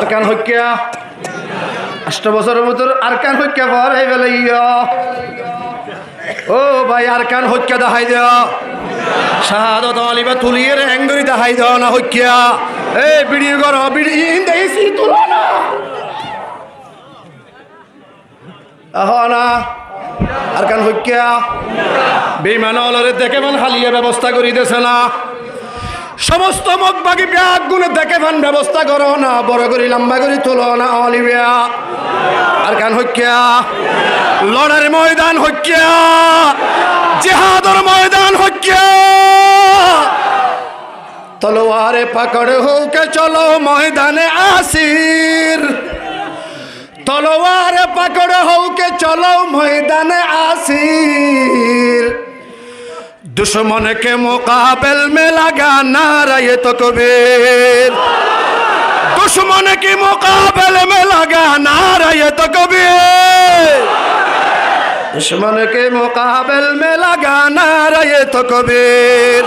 আরকান হইক্যা 8 বছরের ভিতর আরকান হইক্যা পড়াই বেলাইয়া ও ভাই আরকান হইক্যা দেখাই দেও শাহাদাত আলিবা তুলিয়ে এঙ্গরি দেখাই দেও না হইক্যা এই ভিডিও করো ভিডিও দেইছি তুলো না না আরকান হইক্যা বেঈমান অলরে দেখে মান হালিয়া ব্যবস্থা করি দেছে না সমস্ত মগবাগি ব্যাগ গুনে দেখে মান ব্যবস্থা করো না বড় করে লম্বা করে তুলো না অলিবিয়া আরকান হইক্যা লড়ার ময়দান হইক্যা জিহাদের ময়দান হইক্যা তলোয়ারে পকড় হোকে চলো ময়দানে আসির तलवार पकड़ हो के चलो मैदान आसिर दुश्मन के मुकाबल में लगा नारा ये तकबीर दुश्मन के मुकाबले में लगा नारा ये तकबीर दुश्मन के मुकाबले में लगा नारा ये तकबीर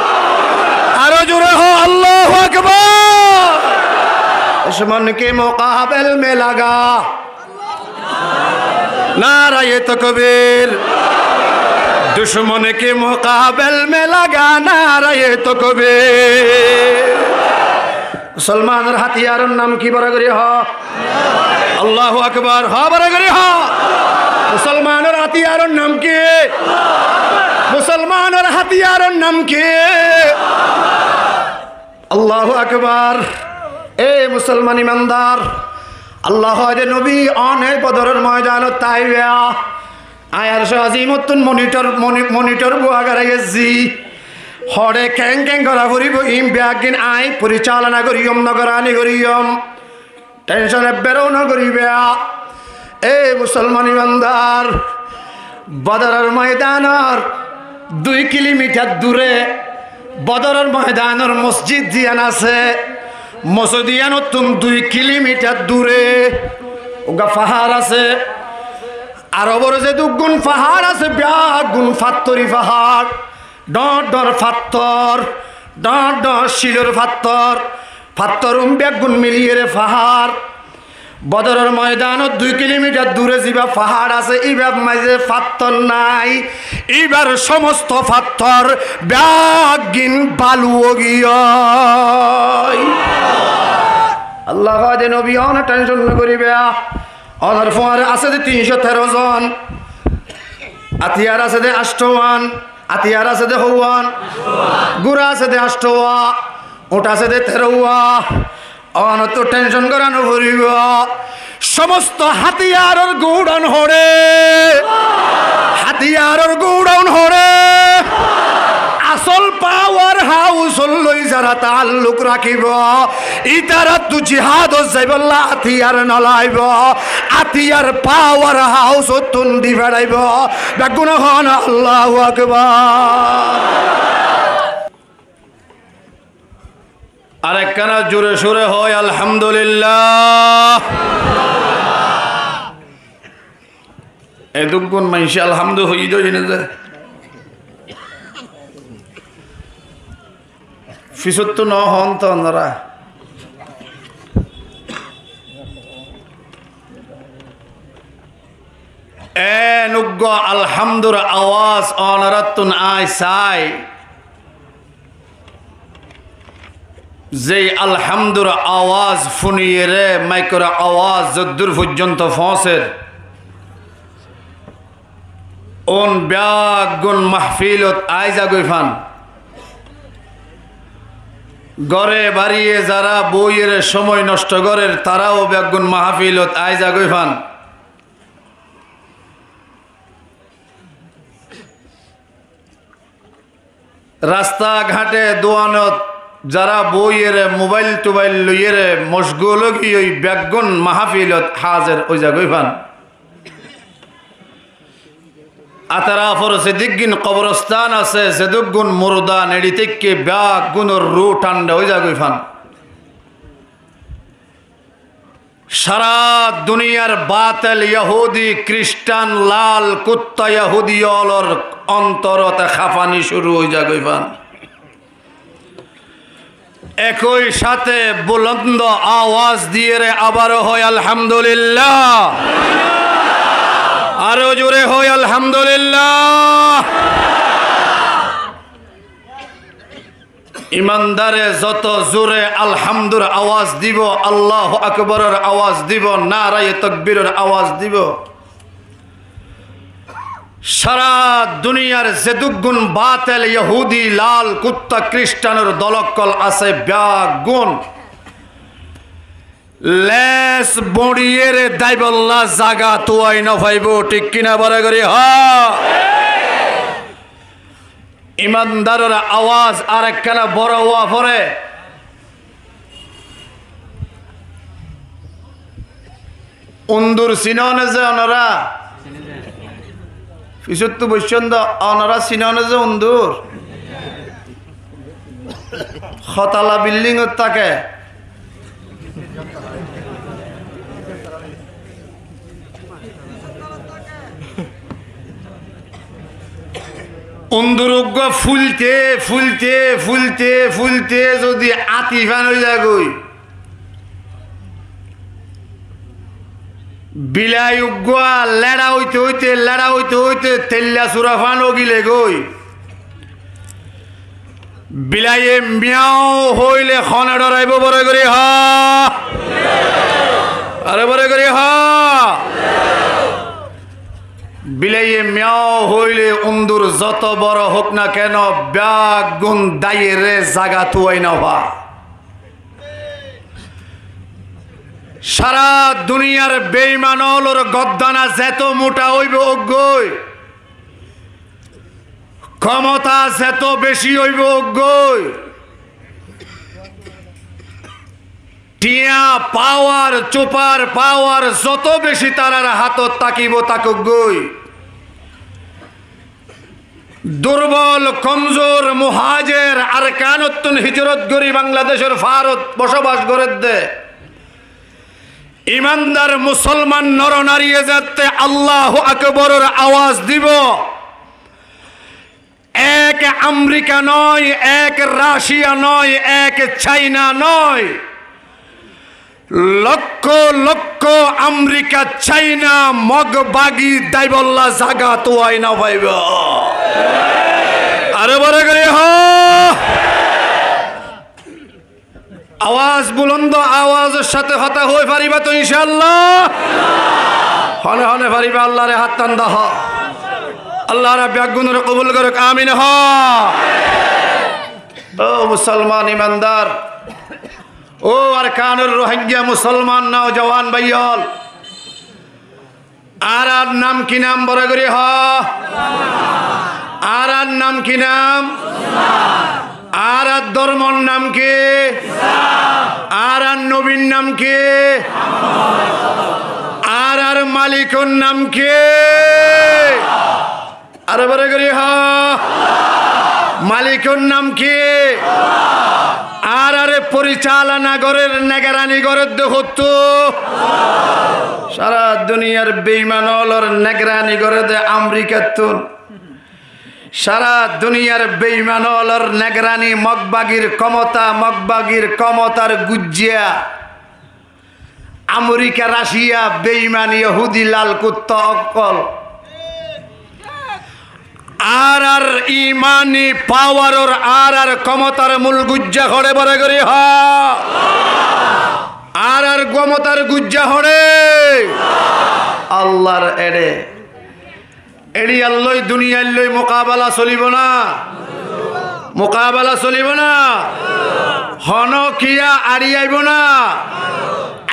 आरो जुरे हो अल्लाहु अकबर दुश्मन के मुकाबले में लगा नारा ये तकबीर दुश्मन के मुकाबल में लगा नारा ये तकबीर मुसलमान हथियार नाम की बराबरी हो अल्लाहु अकबर हा बराबरी हो मुसलमान हथियार नाम की मुसलमान हथियार नाम की अल्लाहु अकबर ए मुसलमान ईमानदार अल्लाह नबी अने बदरेर मैदान ताइबा आयार আজিমতুন মনিটর বুয়াগারে গেছি হরে ক্যাং ক্যাং করা ফুরিব ইম ব্যাগিন আই পরিচালনা করিয়ম নগরানি করিয়ম টেনশনে বেরো না করিবে এ মুসলমান ইমানদার বদরের ময়দানের 2 কিলোমিটার দূরে বদরের ময়দানের মসজিদ জিয়ান আছে মসজিদিয়ানো তুম 2 কিলোমিটার দূরে ওগা পাহাড় আছে আর ওপরে যে দুগুণ পাহাড় আছে ব্যাগুণ ফাত্তরি পাহাড় ডর ডর ফাত্তর ডর ডর শিলর ফাত্তর ফাত্তরুম ব্যাগুণ মিলিয়ে রে পাহাড় বদরের ময়দানত 2 কিলোমিটার দূরে যা পাহাড় আছে ইবার মাঝে ফাত্তর নাই এবার সমস্ত ফাত্তর ব্যাগিন বালু গিয়া আল্লাহ দে নবী অন টেনশন করিবে অনার ফোয়ারে আছে যে 313 জন আতিয়ার আছে যে 8 আতিয়ার আছে যে 9 গুড়া আছে যে 8 ওটা আছে যে 13 অন তো টেনশন করানো করিব সমস্ত হাতিয়ারের গোডাউন হরে হাতিয়ারের গোডাউন হরে আসল পাওয়ার হাউস লই যারা তাল্লুক রাখিব ইতারা তু জিহাদ যাইবল্লা হাতিয়ার নলাইব হাতিয়ার পাওয়ার হাউস তুন দি বেড়াইব বেগুন হন আল্লাহু আকবার আরেকখানা জোরে সুরে হয় আলহামদুলিল্লাহ এদুগুন মাইশা আলহামদু হই দই না ফিসত্তু ন হন তো ওনারা এ নুগ্গ আলহামদুর আওয়াজ অনারাতুন আই সাই যে আলহামদুর আওয়াজ ফুনিয়ে রে মাইকর আওয়াজ যদ্দুর পর্যন্ত ফসের ওন ব্যাগুন মাহফিলত আইজা গইফান গড়ে বাড়িয়ে যারা বইয়ের সময় নষ্ট করের তারাও ব্যাগুন মাহফিলত আইজা গইফান রাস্তা ঘাটে দোয়ানত যারা বইয়ের মোবাইল টোবাইল লইয়ের মশগুল কি ওই ব্যাগুন মাহফিলত হাজের ওই যা গইফান আতারাফর সেদিকগিন কবরস্থান আছে সেদুগুন মুরদা নেড়ি থেকে ব্যাগুনের রু ঠান্ডা হয়ে যা গইফান সারা দুনিয়ার বাতিল ইহুদি খ্রিস্টান লাল কুত্তা ইহুদিয়লর অন্তরতে খাফানি শুরু হয়ে যা গইফান একই সাথে বুলন্দ আওয়াজ দিয়ে রে আবারও হয় আলহামদুলিল্লাহ, আরো জোরে হয় আলহামদুলিল্লাহ। ইমানদারে যত জোরে আলহামদুর আওয়াজ দিব, আল্লাহু আকবরের আওয়াজ দিব, নারায়ে তাকবীরের আওয়াজ দিব, সারা দুনিয়ার যেদুগুণ বাতেল ইহুদি লাল কুত্তা খ্রিস্টানের দলকল আছে ব্যাগুণ লেস বড়িয়ে রে দাইবল্লা জাগা তুয়াই না ভাইব, ঠিক কিনা বড় করি হা। ইমানদারের আওয়াজ আর একখানা বড় হওয়া পরে উন্দুর সিননে যে ওনারা পিছত তো বৈশ্যন্দ ওনারা সিননে যে উন্দুর খতালা বিল্ডিং থাকে অন্দরজ্ঞ ফুলতে ফুলতে ফুলতে ফুলতে যদি আতি ফান হয়ে যায় গই, বিলাই উগ্গা লেড়া হইতে হইতে লেড়া হইতে হইতে তেল্লা চূড়া ফান গিলে গই, বিলাইয়ে মিয়াও হইলে খনা ডরাইব বড় করে হা, আরে বড় করে হা। বিলাইয়ে মিয়াও হইলে উন্দুর যত বড় হোক না কেন ব্যাগুন দাইরে জাগা তুয়াই না হওয়া। সারা দুনিয়ার বেঈমানর গদ্দানা যেত মোটা হইব অজ্ঞই, ক্ষমতা যেত বেশি হইব অজ্ঞই, টিয়া পাওয়ার চোপার পাওয়ার যত বেশি তারার হাতত তাকিব তাকুক গই, দুর্বল কমজোর মুহাজের আর কানতুন হিজরত করি বাংলাদেশের ভারত বসবাস করে দে ইমানদার মুসলমান নরনারী যাতে আল্লাহু আকবরের আওয়াজ দিব। এক আমেরিকা নয়, এক রাশিয়া নয়, এক চাইনা নয়, লক্ষ লক্ষ আমেরিকা চাইনা মগবাগি দাইবল্লা জাগা তোয়াই না ভাইব, আরে বড় করে হ। আওয়াজ বুলন্দ আওয়াজের সাথে হতা হয়ে পারিবা তো ইনশাআল্লাহ, হনে হনে পারিবা। আল্লাহরে হাত টান দাহ, আল্লাহর ব্যাগুনের কবুল করুক, আমিন হ। ও মুসলমান ইমানদার, ও আর কানুর রোহিঙ্গা মুসলমান নওজওয়ান ভাইয়ল, আর নাম কি নাম বড় করে হ, আর নাম কি নাম, আর ধর্মর নাম কি, আর নবীর নাম কি, আর মালিকর নাম কি, আরে বড় করে হ, মালিকর নাম কি, আর আরে পরিচালনা ঘরের নেগরানি ঘরের দেখত সারা দুনিয়ার বেঈমানর নেগরানি ঘরে দে আমেরিকাতুন, সারা দুনিয়ার বেঈমানর নেগরানি মগবাগির ক্ষমতা, মগবাগির ক্ষমতার গুজ্জিয়া আমেরিকা রাশিয়া বেঈমানি ইহুদি লাল কুত্তা অকল, আর আর ইমানি পাওয়ারর আর ক্ষমতার মূল গুজ্জা হড়ে বড় করে হ, আর ক্ষমতার গুজ্জা হড়ে আল্লাহর এড়ে এড়ি আল্লাহ দুনিয়ার লই মোকাবেলা চলিব না, মোকাবেলা চলিব না, হন কিয়া আড়ি আইব না,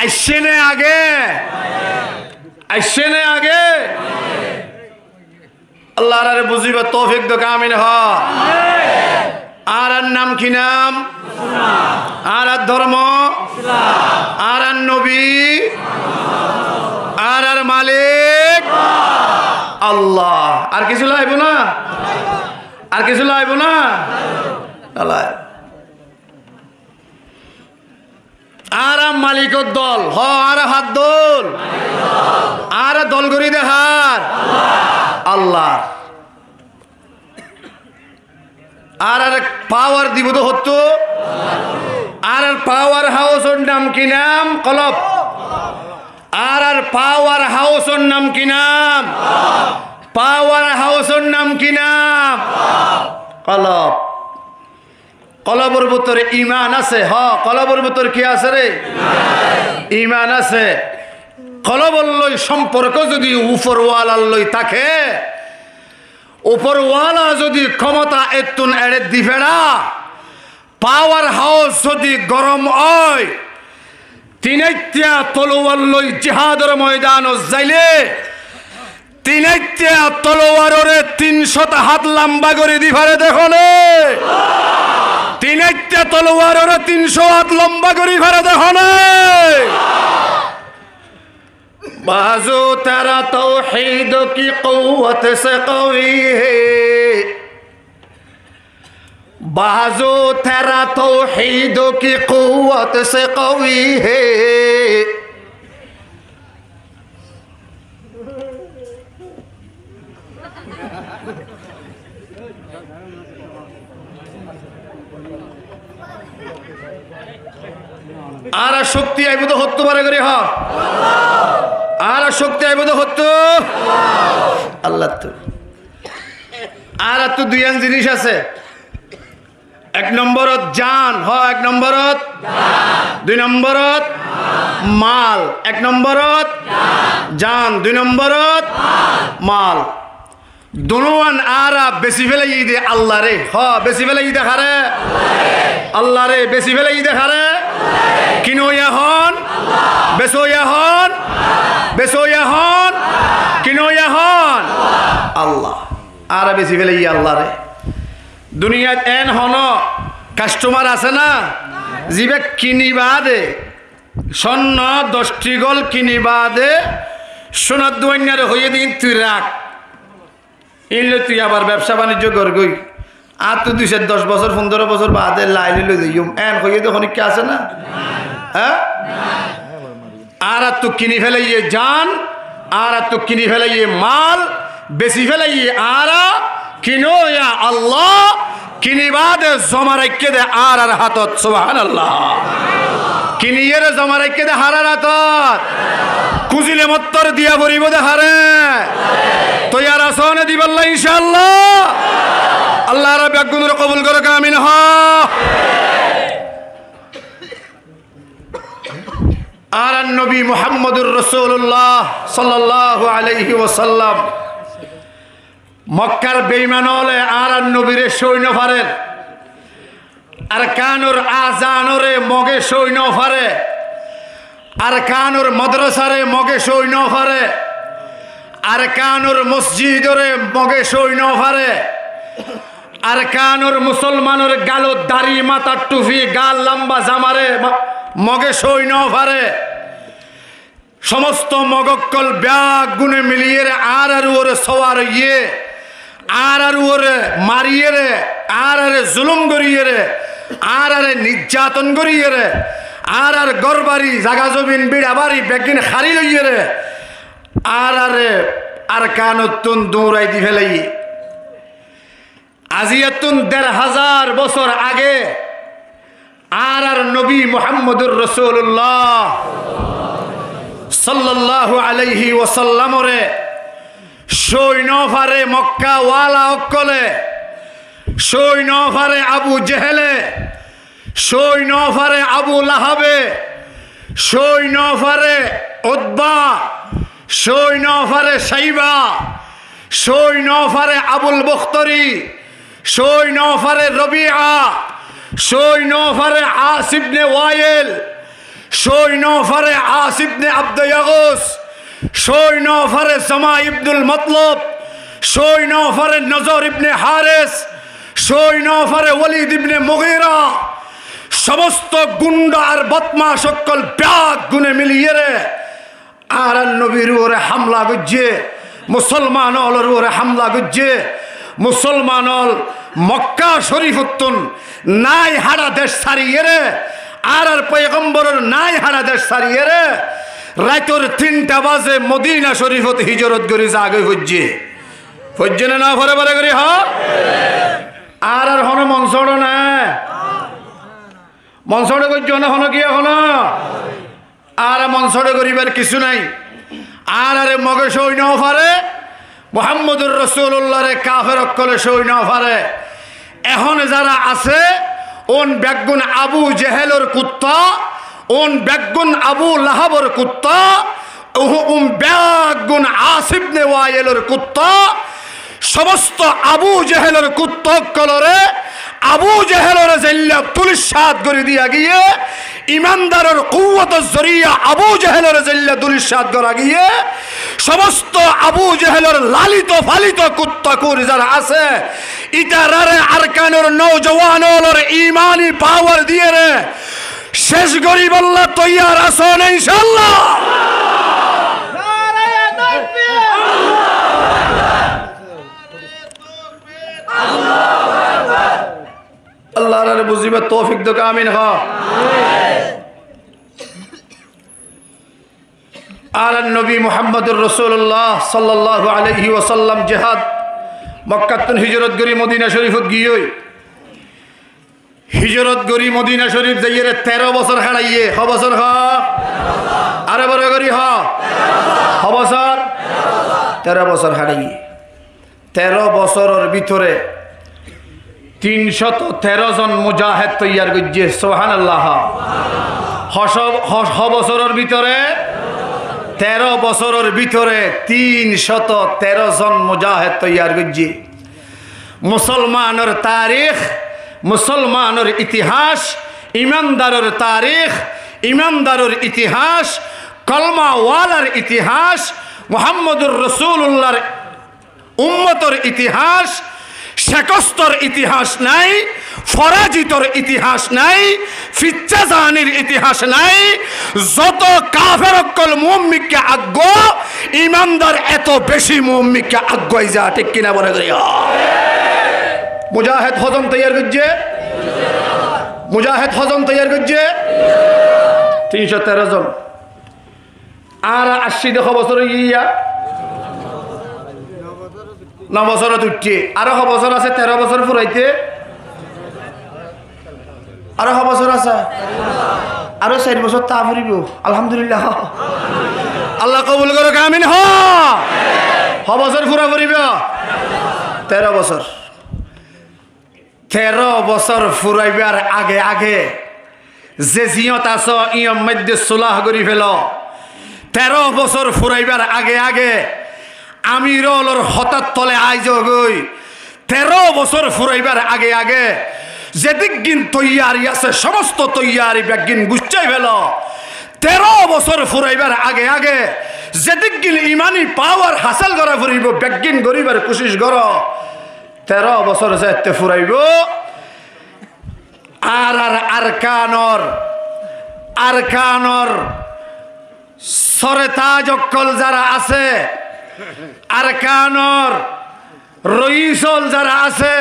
আসছে নে আগে, আসছে নে আগে। আল্লাহর আরে বুঝিবা তৌফিক দো, আমিন হ। আর নাম কি নাম, আর ধর্ম, আর নবী, আর মালিক আল্লাহ, আর কিছু লাইব না, আর কিছু লাইব না, আর মালিকর দল হ, আর হাত দল, আর দল করি দেখার আল্লাহ, আর পাওয়ার দিব তো হতো, আর পাওয়ার হাউসের নাম কি নাম? কলব। আর পাওয়ার হাউসের নাম কি নাম? পাওয়ার হাউসের নাম কি নাম? কলব। কলবের ভিতরে ঈমান আছে। হ, কলবের ভিতরে কি আছে রে? ঈমান আছে। কলবর লই সম্পর্ক যদি উপরওয়ালার লই থাকে, উপরওয়ালা যদি ক্ষমতা এতুন এড়ে দিবেনা, পাওয়ার হাউস যদি গরম হয়, তিনাইত্যা তলোয়ার লই জিহাদের ময়দান যাইলে তিনাইত্যা তলোয়ারে 300 হাত লম্বা করে দিবারে দেখো নে। তিনাইত্যা তলোয়ারে 300 হাত লম্বা করে দিবারে দেখো নে। बाजू तेरा तौहीद की क़ुव्वत से क़वी है, बाजू तेरा तौहीद की क़ुव्वत से क़वी है। আর শক্তি আইব তো হতে পারে করে হ, আর শক্তি আইব তো হতো আল্লাহ। তো আর তো দুইয়ান জিনিস আছে। এক নম্বরত জান। হ, এক নম্বরত। দুই নম্বরত মাল। এক নম্বরত জান, দুই নম্বরত মাল। দুনুয়ান আরা বেশি ফেলে ই দে আল্লাহ রে। হ, বেশি ফেলে ই দেখারে আল্লাহ রে। বেশি ফেলে ই দেখারে কিনো হন, বেসো হন, বেসো হন, কিনো হন আল্লাহ। আর বেশি ফেলে ই আল্লাহ রে। দুনিয়াত এন হন কাস্টমার আছে না, জিবে কিনিবা দে স্বর্ণ 10টি গল কিনিবা দে, সোনার দুয়ার হয়ে দিন তুই রাখ, ইনলে তুই আবার ব্যবসা বাণিজ্য করগই। আর তুই 10 বছর 15 বছর বাদে লাইলে লই যাইম এন হয়ে তো অনেক আছে না। হ্যাঁ, আর তো কিনি ফেলে ইয়ে জান, আর তো কিনি ফেলে ইয়ে মাল, বেশি ফেলে ইয়ে আর কিনো ইয়া আল্লাহ। কিনিবা দে জমা রাখকে দে আর হাতত। সুবহানাল্লাহ। কিনিয়ে রে জমা রাখকে দে হারার হাতত। কুজিলে মত্তর দিয়া ভরিব দে হারে। তো ইয়ার আসনে দিবাল্লাহ ইনশাআল্লাহ। আল্লাহ রাব্বি আগুনের কবুল করে আমিন। হ, আর নবী মুহাম্মদুর রাসূলুল্লাহ সাল্লাল্লাহু আলাইহি ওয়াসাল্লাম মক্কার বেঈমান হলে আর নবীরে সৈন্য ফারেন, আর কানুর আজানরে মগে সৈন্য ফারে, আর কানুর মাদ্রাসারে মগে সৈন্য ফারে, আর কানুর মসজিদরে মগে সৈন্য ফারে, আর কানুর মুসলমানের গালো দাড়ি মাথার টুপি গাল লম্বা জামারে মগে সৈন্য ফারে। সমস্ত মগক্কল ব্যাগ গুনে মিলিয়ে রে আর ওরে সওয়ার ইয়ে আর ওরে মারিয়ে রে আর জুলুম করিয়ে রে আর নির্যাতন করিয়ে রে আর গরবারি জাগা জমিন বিড়া বাড়ি বেগিন হারি লইয়ে রে আর কানতুন দৌড়াই দি ফেলাই। আজিয়াতুন ১৫০০ বছর আগে আর নবী মুহাম্মদুর রাসূলুল্লাহ সাল্লাল্লাহু আলাইহি ওয়াসাল্লামরে সৈন্য ফারে মক্কা ওয়ালা অকলে, সৈন্য ফারে আবু জেহেলে, সৈন্য ফারে আবু লাহাবে, সৈন্য ফারে উতবা, সৈন্য ফারে সাইবা, সৈন্য ফারে আবুল বখতরি, সৈন্য ফারে রবিআ, সৈন্য ফারে আসিবনে ওয়াইল, সৈন্য ফারে আসিবনে আব্দ ইয়াগুস, সৈন্য ফারে জামা ইবনুল মতলব, সৈন্য ফারে নজর ইবনে হারেস, সৈন্য ফারে ওয়ালিদ ইবনে মুগীরা। সমস্ত গুন্ডা আর বদমাশ সকল ব্যাগ গুনে মিলিয়ে রে আর নবীর ওরে হামলা গুজে, মুসলমান অলর ওরে হামলা গুজে। মুসলমান অল মক্কা শরীফ উত্তন নাই হারা দেশ ছাড়িয়ে রে আর পয়গম্বরের নাই হারা দেশ ছাড়িয়ে রে রাতর 3টা বাজে মদিনা শরীফত হিজরত করি আগে হজ্জে হজ্জে না ভরে ভরে করি। হ, আর হন মঞ্চড় না মঞ্চড়ে করছ না হন কি এখন আর মঞ্চড়ে করিবার কিছু নাই আর আরে মগে সই ন পারে মুহাম্মদুর রাসূলুল্লাহরে কাফের অকলে সই ন পারে এখন যারা আছে ওন বেগুন আবু জেহেলর কুত্তা ওন বেগুন আবু লাহাবর কুত্তা বেগুন আসিব নে ওয়াইলের কুত্তা সমস্ত আবু জেহেলের কুত্তা কলরে আবু জেহেলের জেল্লা পুলিশ সাত করে দিয়া গিয়ে ইমানদারের কুওয়াত জরিয়া আবু জেহেলের জেল্লা পুলিশ সাত করা গিয়ে সমস্ত আবু জেহেলের লালিত ফালিত কুত্তা কুর যারা আছে ইতারারে আরকানের নওজওয়ানর ঈমানি পাওয়ার দিয়ে রে শেষ গরিব আল্লাহ তৈয়ার আছেন ইনশাআল্লাহ আল্লাহর বুঝিবার তৌফিক দাও আমিন হ আর নবী মুহাম্মদুর রাসূলুল্লাহ সাল্লাল্লাহু আলাইহি ওয়াসাল্লাম জিহাদ মক্কাতুন হিজরত করি মদিনা শরীফত গিয়ে হিজরত করি মদিনা শরীফ যাইয়ে 13 বছর হারাইয়ে হ বছর হ আরে বড় করি হ বছর 13 বছর হারাইয়ে 13 বছরের ভিতরে 313 জন মুজাহিদ তৈয়ার করছে সুবহানাল্লাহ হ বছরের ভিতরে 13 বছরের ভিতরে 313 জন মুজাহিদ তৈয়ার করছে মুসলমানের তারিখ মুসলমানের ইতিহাস ইমানদারের তারিখ ইমানদারের ইতিহাস কলমাওয়ালার ইতিহাস মুহাম্মদুর রাসূলুল্লাহর উম্মতের ইতিহাস শেকস্তর ইতিহাস নাই ফরাজিতর ইতিহাস নাই ফিচ্চাজানির ইতিহাস নাই যত কাফের অকল মুমিনকে আজ্ঞ ইমানদার এত বেশি মুমিনকে আজ্ঞাই যা ঠিক কিনা বলে মুজাহিদ হজম তৈয়ার করছে মুজাহিদ হজম তৈয়ার করছে 313 জন আর 80 বছর গিয়া 9 বছরত উঠছে আরো বছর আছে 13 বছর ফুরাইতে আরো বছর আছে আরো 4 বছর তা ফুরিব আলহামদুলিল্লাহ আল্লাহ কবুল করো আমিন হ বছর ফুরা ফুরিব 13 বছর 13 বছর ফুরাইবার আগে আগে যে জিয়ত আস ইয়ম মধ্যে সুলাহ করি ফেল 13 বছর ফুরাইবার আগে আগে আমিরলর হঠাৎ তলে আইজ গই 13 বছর ফুরাইবার আগে আগে যেদিন তৈয়ারি আছে সমস্ত তৈয়ারি ব্যাগিন গুছাই ফেল 13 বছর ফুরাইবার আগে আগে যেদিন ইমানি পাওয়ার হাসিল করা ফুরিব ব্যাগিন গরিবার কোশিশ কর 13 বছর যেতে ফুরাইব আর আরকানর সরেতাজ অক্কল যারা আছে আরকানর রইসল যারা আছে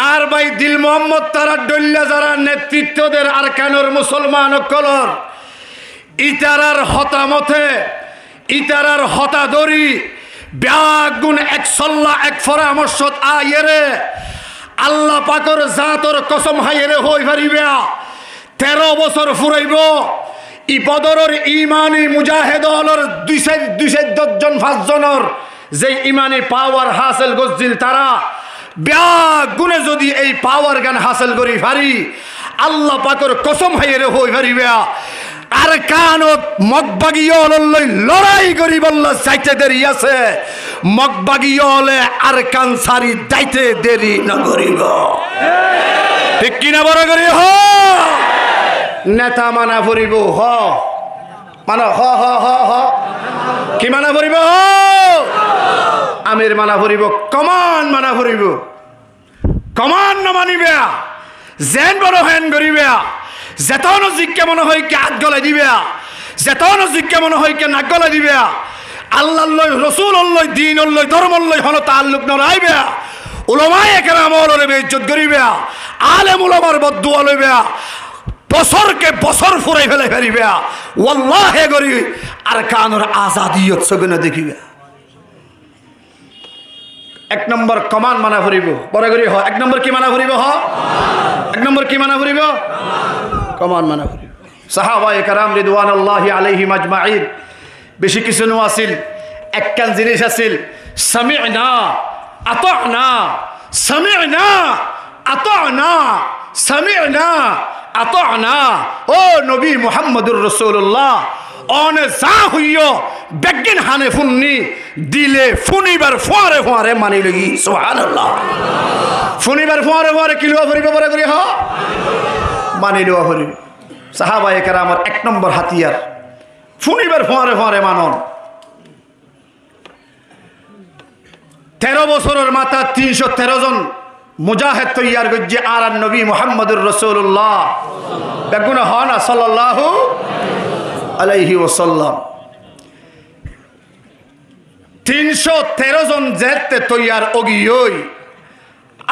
আর ভাই দিল মোহাম্মদ তারা ডল্লা যারা নেতৃত্বদের আরকানর মুসলমান অক্কলর ইতারার হতামতে ইতারার হতাদরি ব্যাগুন এক সল্লা এক পরামর্শত আয়েরে আল্লাহ পাকর জাতর কসম হাইরে হই পারিবে 13 বছর ফুরাইব ই বদরের ইমানি মুজাহিদ হলর 210 জন 5 জনের যে ইমানি পাওয়ার হাসিল গজিল তারা ব্যাগুনে যদি এই পাওয়ার জ্ঞান হাসিল করি পারি আল্লাহ পাকর কসম হাইরে হই পারিবে আর কানত মগবাগিয়ললৈ লড়াই করি বললা চাইতে দেরি আছে মগবাগিয়লে আর কান সারি দাইতে দেরি না করিব ঠিক কিনা বড় করি হ নেতা মানা ফুরিব হ মানা হ হ হ হ কি মানা ফুরিব হ আমির মানা ফুরিব কমান মানা ফুরিব কমান না মানিবে জেন বড় হেন করিবে যেতন জিজ্ঞা মনে হয় কে হাত গলাই দিবে যেতন জিজ্ঞা মনে হয় কে নাক গলাই দিবে আল্লাহ রসুল অল্লয় দিন অল্লয় ধর্ম অল্লয় হল তাল্লুক নড়াইবে উলামায়ে কেরাম ওলরে বেইজ্জত করিবে আলেম উলামার বদদুয়া লইবে বছরকে বছর ফুরাই ফেলে ফেরিবে ওয়াল্লাহি গরি আর কানুর আজাদিয়ত সগনে দেখিবে 1 নম্বর কমান মানা ফুরিব বড় করি হ 1 নম্বর কি মানা ফুরিব হ এক নম্বর কি মানা করিব কমান মানা করিব সাহাবায়ে কেরাম রিদওয়ানুল্লাহি আলাইহিম আজমাইন বেশি কিছু নছিল একখান জিনিস আছিল সামি'না আতা'না সামি'না আতা'না সামি'না আতা'না ও নবী মুহাম্মদুর রাসূলুল্লাহ অনে যা হইও বেগিন হানে ফুন্নি দিলে ফুনিবার ফোয়ারে ফোয়ারে মানি লগি সুবহানাল্লাহ ফুনিবার ফোয়ারে ফোয়ারে কি লওয়া করিব পরে করি হ মানি লওয়া করিব সাহাবায়ে কেরামের এক নম্বর হাতিয়ার ফুনিবার ফোয়ারে ফোয়ারে মানন 13 বছরের মাথা 313 জন মুজাহিদ তৈয়ার গজ্জে আর নবী মুহাম্মদুর রাসূলুল্লাহ বেগুন হনা সাল্লাল্লাহু আলাইহি ওয়াসাল্লাম 313 জন যেতে তৈয়ার অগিয়ই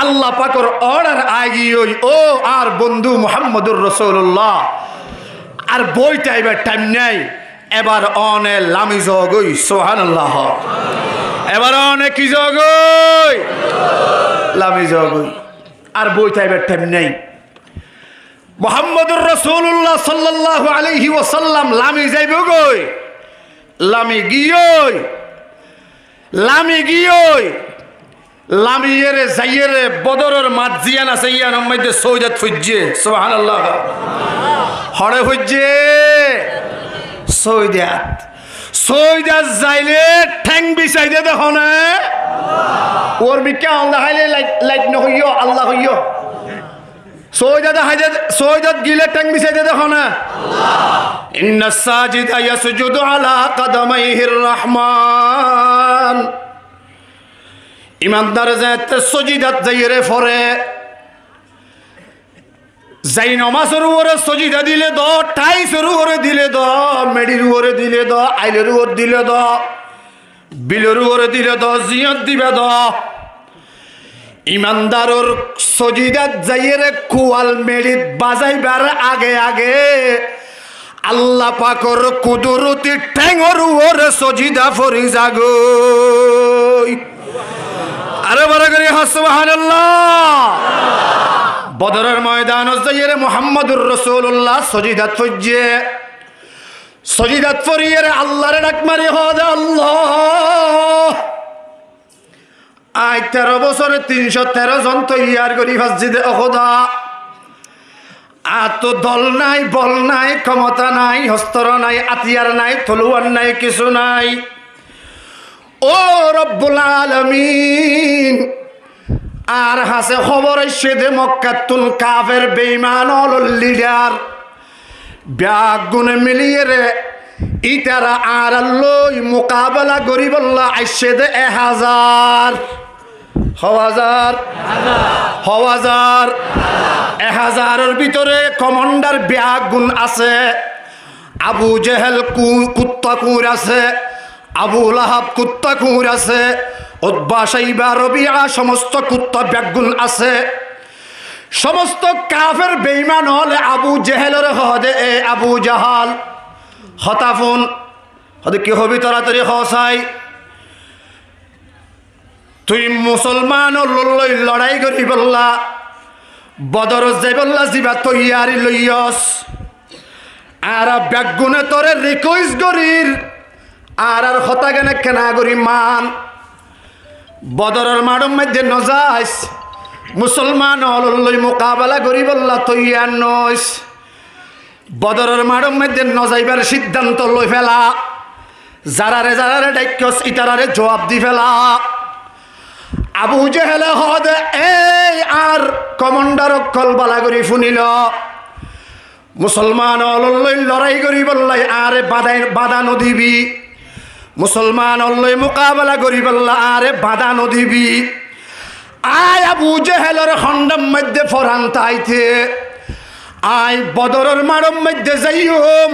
আল্লাহ পাকের অর্ডার আগিয়ই ও আর বন্ধু মুহাম্মদুর রাসূলুল্লাহ আর বই টাইবার টাইম নাই এবার অনে লামি জগই সুবহানাল্লাহ এবার অনেক কি জগই লামি জগই আর বই টাইবার টাইম নাই মুহাম্মদুর রাসূলুল্লাহ সাল্লাল্লাহু আলাইহি ওয়াসাল্লাম লামি যাইব গই লামি গিয়ই লামিয়েরে যাইয়েরে বদরের মাত জিয়ান আছে ইয়ার মধ্যে সৌদাত ফুজে সুবহানাল্লাহ হড়ে ফুজে সৌদাত যাইলে ঠ্যাং বিছাই দে দেখো না ওর বিকা আল্লাহ হাইলে লাইট নহইও আল্লাহ হইও সৌদাত গিলে ঠ্যাং বিছাই দে দেখো না আল্লাহ ইন্নাস সাজিদা ইয়াসজুদু আলা কদমাইহির রহমান ইমানদার যাতে সজিদাত যাইরে ফরে যাই নমাজের উপরে সজিদা দিলে দ টাইসের উপরে দিলে দ মেডির উপরে দিলে দ আইলের উপরে দিলে দ বিলের উপরে দিলে দ জিয়ত দিবে দ ইমানদারর সজিদাত যাইরে কুয়াল মেডিত বাজাইবার আগে আগে আল্লাহ পাকর কুদরতি ঠ্যাঙর উপরে সজিদা ফরি জাগই আরে বড় করে সুবহানাল্লাহ বদরের ময়দান যাইরে মুহাম্মদুর রাসূলুল্লাহ সজিদাত ফজে সজিদাত ফরিয়ে আল্লাহরে ডাক মারি হদে আল্লাহ আই 13 বছরে 313 জন তৈয়ার করি মসজিদে খোদা আত দল নাই বল নাই ক্ষমতা নাই হস্তর নাই আতিয়ার নাই তলোয়ার নাই কিছু নাই ও রব্বুল আলামিন আর হাসে খবর এসে দে মক্কাতুল কাফের বেঈমান হল লিডার ব্যাগ গুনে মিলিয়ে রে ইতারা আর লই মোকাবেলা করিবল্লা আইসে দে 1000 ভিতরে কমান্ডার ব্যাগ গুণ আছে আবু জেহেল কুত্তা কুর আছে আবু লাহাব কুত্তা কুর আছে উতবা শাইবা রবিআ সমস্ত কুত্তা ব্যাগুন আছে সমস্ত কাফের বেঈমান হলে আবু জেহেলের হদে এ আবু জাহাল হতাফুন হদে কি হবি তাড়াতাড়ি হসাই তুই মুসলমান লই লড়াই করি বললা বদর যাইবল্লা জিবা তৈয়ারি লইয়স আর ব্যাগুনে তোরে রিকোয়েস্ট করির আর হতা কেন কেনা করি মান বদরের মাঠের মধ্যে নজাইস মুসলমান লই মোকাবেলা করি বললা তৈয়ার নইস বদরের মাঠের মধ্যে নজাইবার সিদ্ধান্ত লই ফেলা যারারে ডাক্যস ইতারারে জবাব দি ফেলা আবু জেহেলে হদে এই আর কমান্ডার কলবালা করি শুনিল মুসলমান লই লড়াই করি বললাই আরে বাধা নদিবি মুসলমান লই মোকাবেলা করি বললা আরে বাধা নদিবি আয় আবু জেহেলের খণ্ডম মধ্যে ফরান তাইতে আয় বদরের মাড়ম মধ্যে যাইম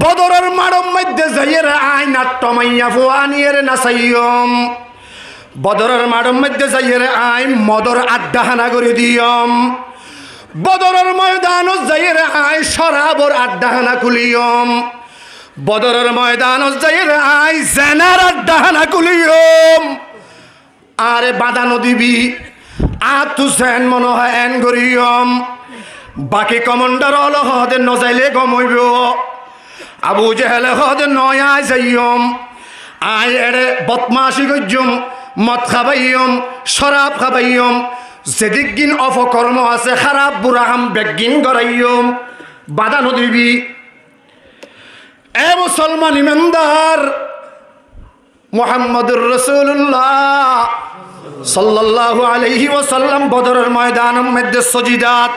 বদরের মাড়ম মধ্যে যাইয়ের আয় নাট্যমাইয়া ফুয়ানিয়ের নাচাইম বদরের মাড়ম মধ্যে যাইয়ের আয় মদর আড্ডাহানা করে দিয়ম বদরের ময়দান যাইয়ের আয় শরাবর আড্ডাহানা খুলিয়ম বদরের ময়দান যাইয়ের আয় জেনার আড্ডাহানা খুলিয়ম আরে বাধা নদিবি আতু সেন মনে হয় এন গরিয়ম বাকি কমান্ডার হল হদে নজাইলে গমইব আবু জেহেলে হদে নয় যাইয়ম আই এড়ে বদমাশি গজ্জুম মদ খাবাইয়ম শরাব খাবাইয়ম যেদিকগিন অপকর্ম আছে খারাপ বুড়াহাম বেগিন গড়াইয়ম বাধা নদিবি এ মুসলমান ইমানদার মুহাম্মদুর রাসূলুল্লাহ সাল্লাল্লাহু আলাইহি ওয়াসাল্লাম বদরের ময়দানের মধ্যে সজিদাত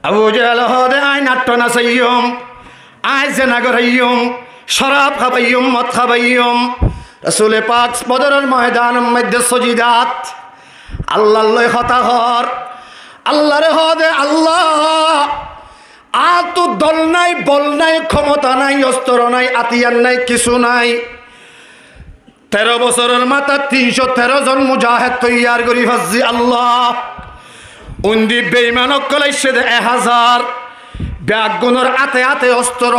আবু জাহেল হদে আই নাট্য নাচাইয়ম আই জেনা গড়াইয়ম শরাব খাবাইয়ম মদ খাবাইয়ম রাসূল পাক বদরের ময়দানের মধ্যে সজিদাত আল্লাহর লয় হতাহর আল্লাহরে হদে আল্লাহ আর তো দল নাই বল নাই ক্ষমতা নাই অস্ত্র নাই আতিয়ার নাই কিছু নাই 13 বছরের মাথা 313 জন মুজাহিদ তৈয়ার করি হাজি আল্লাহ উন্দি বেঈমানক কলাইছে 1000 ব্যাগুনের আতে আতে অস্ত্র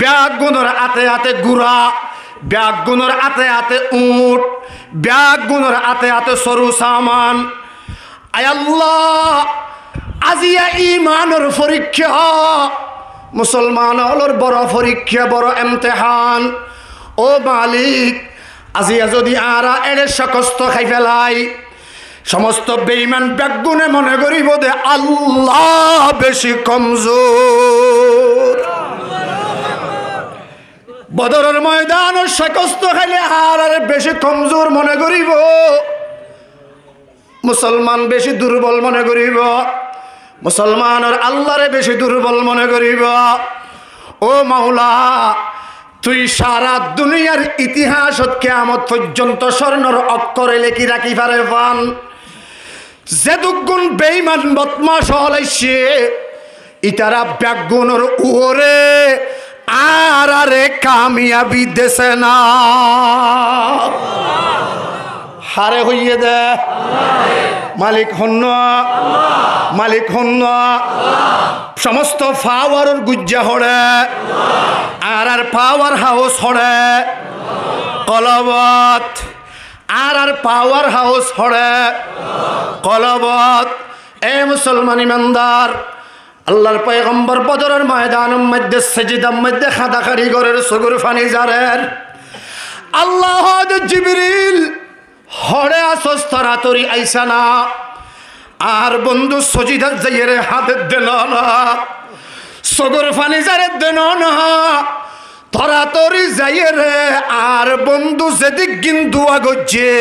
ব্যাগুনের আতে আতে গুড়া ব্যাগুনের আতে আতে উট ব্যাগুনের আতে আতে সরু সামান আয় আল্লাহ আজিয়া ইমানের পরীক্ষা মুসলমান হলর বড় পরীক্ষা বড় ইমতিহান ও মালিক আজিয়া যদি আরা এড়ে সকস্ত খাই ফেলাই সমস্ত বেঈমান ব্যাগুনে মনে করিব দে আল্লাহ বেশি কমজোর বদরের ময়দান সকস্ত খাইলে আর বেশি কমজোর মনে করিব মুসলমান বেশি দুর্বল মনে করিব মুসলমানের আল্লাহরে বেশি দুর্বল মনে করিব ও মাওলা তুই সারা দুনিয়ার ইতিহাসত কিয়ামত পর্যন্ত স্বর্ণর অক্ষরে লেখি রাখি পারে পান যে দুগুণ বেঈমান বদমাশ হলাইছে ইতারা ব্যাগুনের উরে আর আরে কামিয়াবি দেছে না হারে হইয়ে দে মালিক হন্য মালিক হন্য সমস্ত পাওয়ারের গুজ্জা হড়ে আর পাওয়ার হাউস হড়ে কলবত আর পাওয়ার হাউস হড়ে কলবত এ মুসলমান ইমানদার আল্লাহর পয়গম্বর বদরের ময়দানের মধ্যে সেজদার মধ্যে খাদা কারিগরের সগুর ফানি জারের আল্লাহ জিবরিল হড়ে আসস তাড়াতাড়ি আইসা না আর বন্ধু সজিদার যাইয়ে হাতের দেন না সগুর ফানি জারের দেন না তরাতরি যাইয়ে রে আর বন্ধু যেদিক গিন দুয়া গজ্জে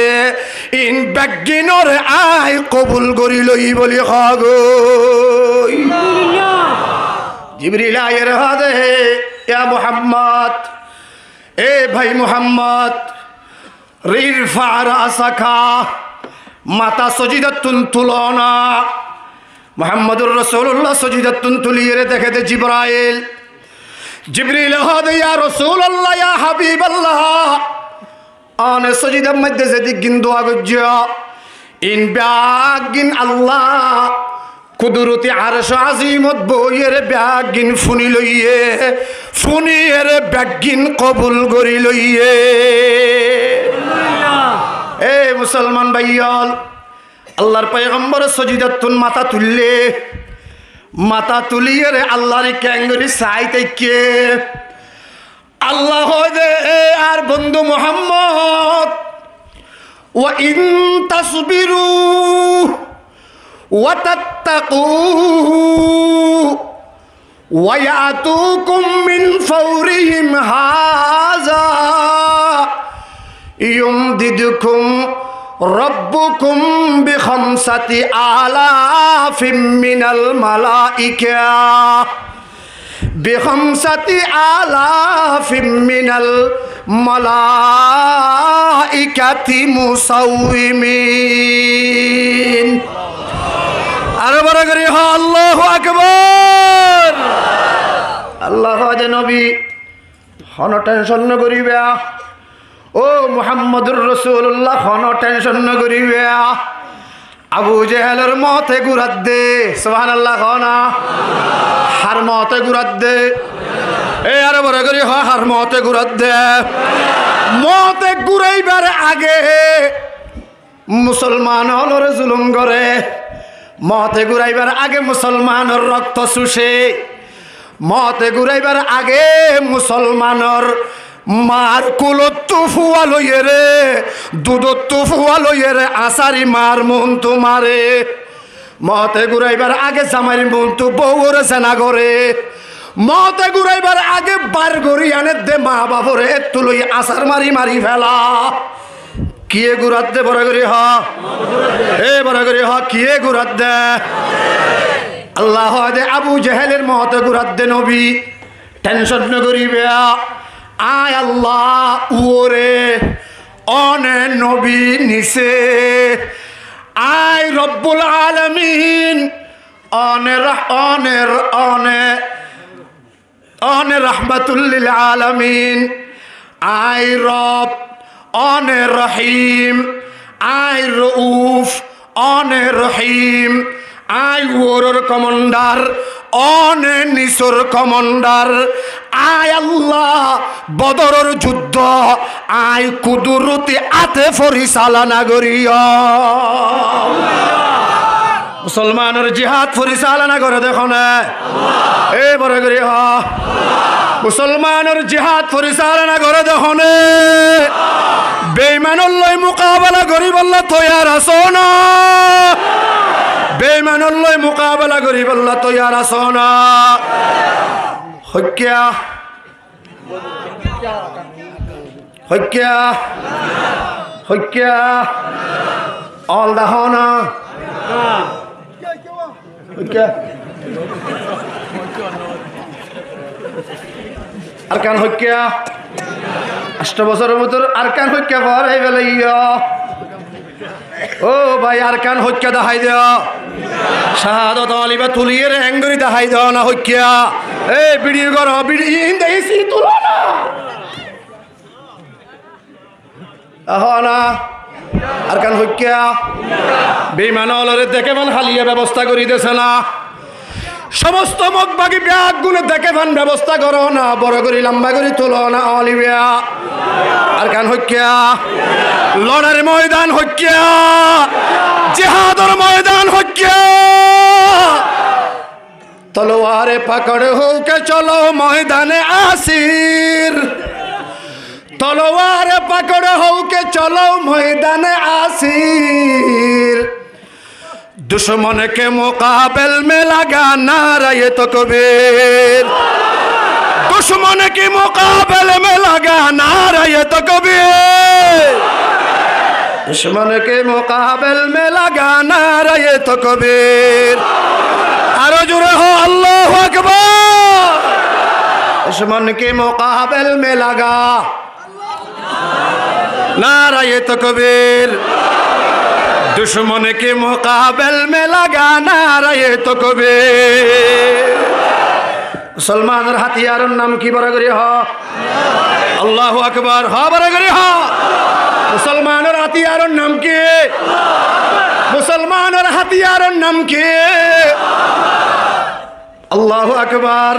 ইন ব্যাগিনর আই কবুল করি লই বলি হগই জিবরিল আয়ের হাদে ইয়া মুহাম্মদ এ ভাই মুহাম্মদ রিরফা রাসাকা মাতা সজিদাতুন তুলনা মুহাম্মদুর রাসূলুল্লাহ সজিদাতুন তুলিয়ে দেখে দে জিবরাইল জিবরিল হাদে ইয়া রাসূলুল্লাহ ইয়া হাবিবাল্লাহ আনে সজিদার মধ্যে যেদিক গিন দোয়া গজ্জা ইন ব্যাগিন আল্লাহ কুদরতি আরশ আজিমত বইয়ের ব্যাগিন ফুনি লইয়ে ফুনিয়ের ব্যাগিন কবুল করি লইয়ে এ মুসলমান ভাইয়াল আল্লাহর পয়গম্বর সজিদাতুন মাথা তুললে মাথা তুলিয়ে রে আল্লাহর ক্যাঙ্গরি সাইতে কে আল্লাহ দে আর বন্ধু মুহাম্মদ ওয়া ইন তাসবিরু ওয়া তাত্তাকু ওয়া ইয়াতুকুম মিন ফাওরিহিম হাযা ইউমদিদুকুম রব্বুকুম বিখামসাতি আলাফিম মিনাল মালাইকা বিখামসাতি আলাফিম মিনাল মালাইকাতি মুসাউমিন আর বড় করে আল্লাহু আকবার আল্লাহ যে নবী হন টেনশন ন করিবে ও মুহাম্মদুর রাসূলুল্লাহ হন টেনশন ন করিবে আবু জেহেলের মতে গুরাত দে সুবহানাল্লাহ হনা হার মতে গুরাত দে এ আর বড় করে হার মতে গুরাত দে মতে গুরাইবার আগে মুসলমান হলরে জুলুম করে মতে ঘুরাইবার আগে মুসলমানের রক্ত চুষে মতে ঘুরাইবার আগে মুসলমানের মার কুলত্তু ফুয়া লইয়ে রে দুধত্তু ফুয়া লইয়ে রে আসারি মার মন তোমারে মতে ঘুরাইবার আগে জামাইর মন তু বউরে সেনা করে মতে ঘুরাইবার আগে বার গড়ি আনে দে মা বাবরে এত্তু লই আসার মারি মারি ফেলা কিয়ে গুরাত দে বড় করি হ এ বড় করি হ কিয়ে গুরাত দে আল্লাহ দে আবু জেহেলের মতে গুরাত দে নবী টেনশন ন করিবে আয় আল্লাহ ওরে অনে নবী নিছে আয় রব্বুল আলামিন অনে রাহমাতুল লিল আলামিন আয় রব অনে রহিম আয় রউফ অনে রহিম আয় ওরর কমান্ডার অনে নিসর কমান্ডার আয় আল্লাহ বদরের যুদ্ধ আয় কুদরতি আতে পরিচালনা করিয়া মুসলমানের জিহাদ পরিচালনা করে দেখো না এ বড় করি হ মুসলমানের জিহাদ পরিচালনা করে দেখো না বেঈমানের লই মোকাবেলা করি বললা তৈয়ার আছো না বেঈমানের লই মোকাবেলা করি বললা তৈয়ার আছো না হক্যা হক্যা হক্যা অল দেখো না আরকান হক্যা 8 বছরের ভিতর আরকান হক্যা পর এই বেলা ও ভাই আরকান হক্যা দেখাই দেও শাহাদত আলিবা তুলিয়ে হ্যাঙ্গরি দেখাই দেও না হক্যা এই ভিডিও করো ভিডিও দেখি তুলো না না আরকান হক্যা বেঈমানরে দেখে মান হালিয়া ব্যবস্থা করি দেছে না সমস্ত মগবাগি ব্যাগ গুনে দেখে ভান ব্যবস্থা করো না বড় করি লম্বা করি তুলো না অলিবিয়া আরকান হক্যা লড়ার ময়দান হক্যা জিহাদর ময়দান হক্যা তলোয়ারে পকড় হোকে চলো ময়দানে আসির तलवार पकड़ हो के चलो मैदान आसिर दुश्मन के मुकाबल में लगा नारा ये तकबीर दुश्मन के मुकाबल में लगा नारा ये तकबीर दुश्मन के मुकाबल में लगा नारा ये तकबीर अरे जुरे हो अल्लाह अकबर दुश्मन के मुकाबल में लगा नाराए तकबीर दुश्मन के मुकाबल में लगा नाराए तकबीर मुसलमान हथियार नाम की बराबरी हो अल्लाह अकबर हा बराबरी हो मुसलमान हथियार नाम की मुसलमान हथियार नाम की अल्लाह अकबर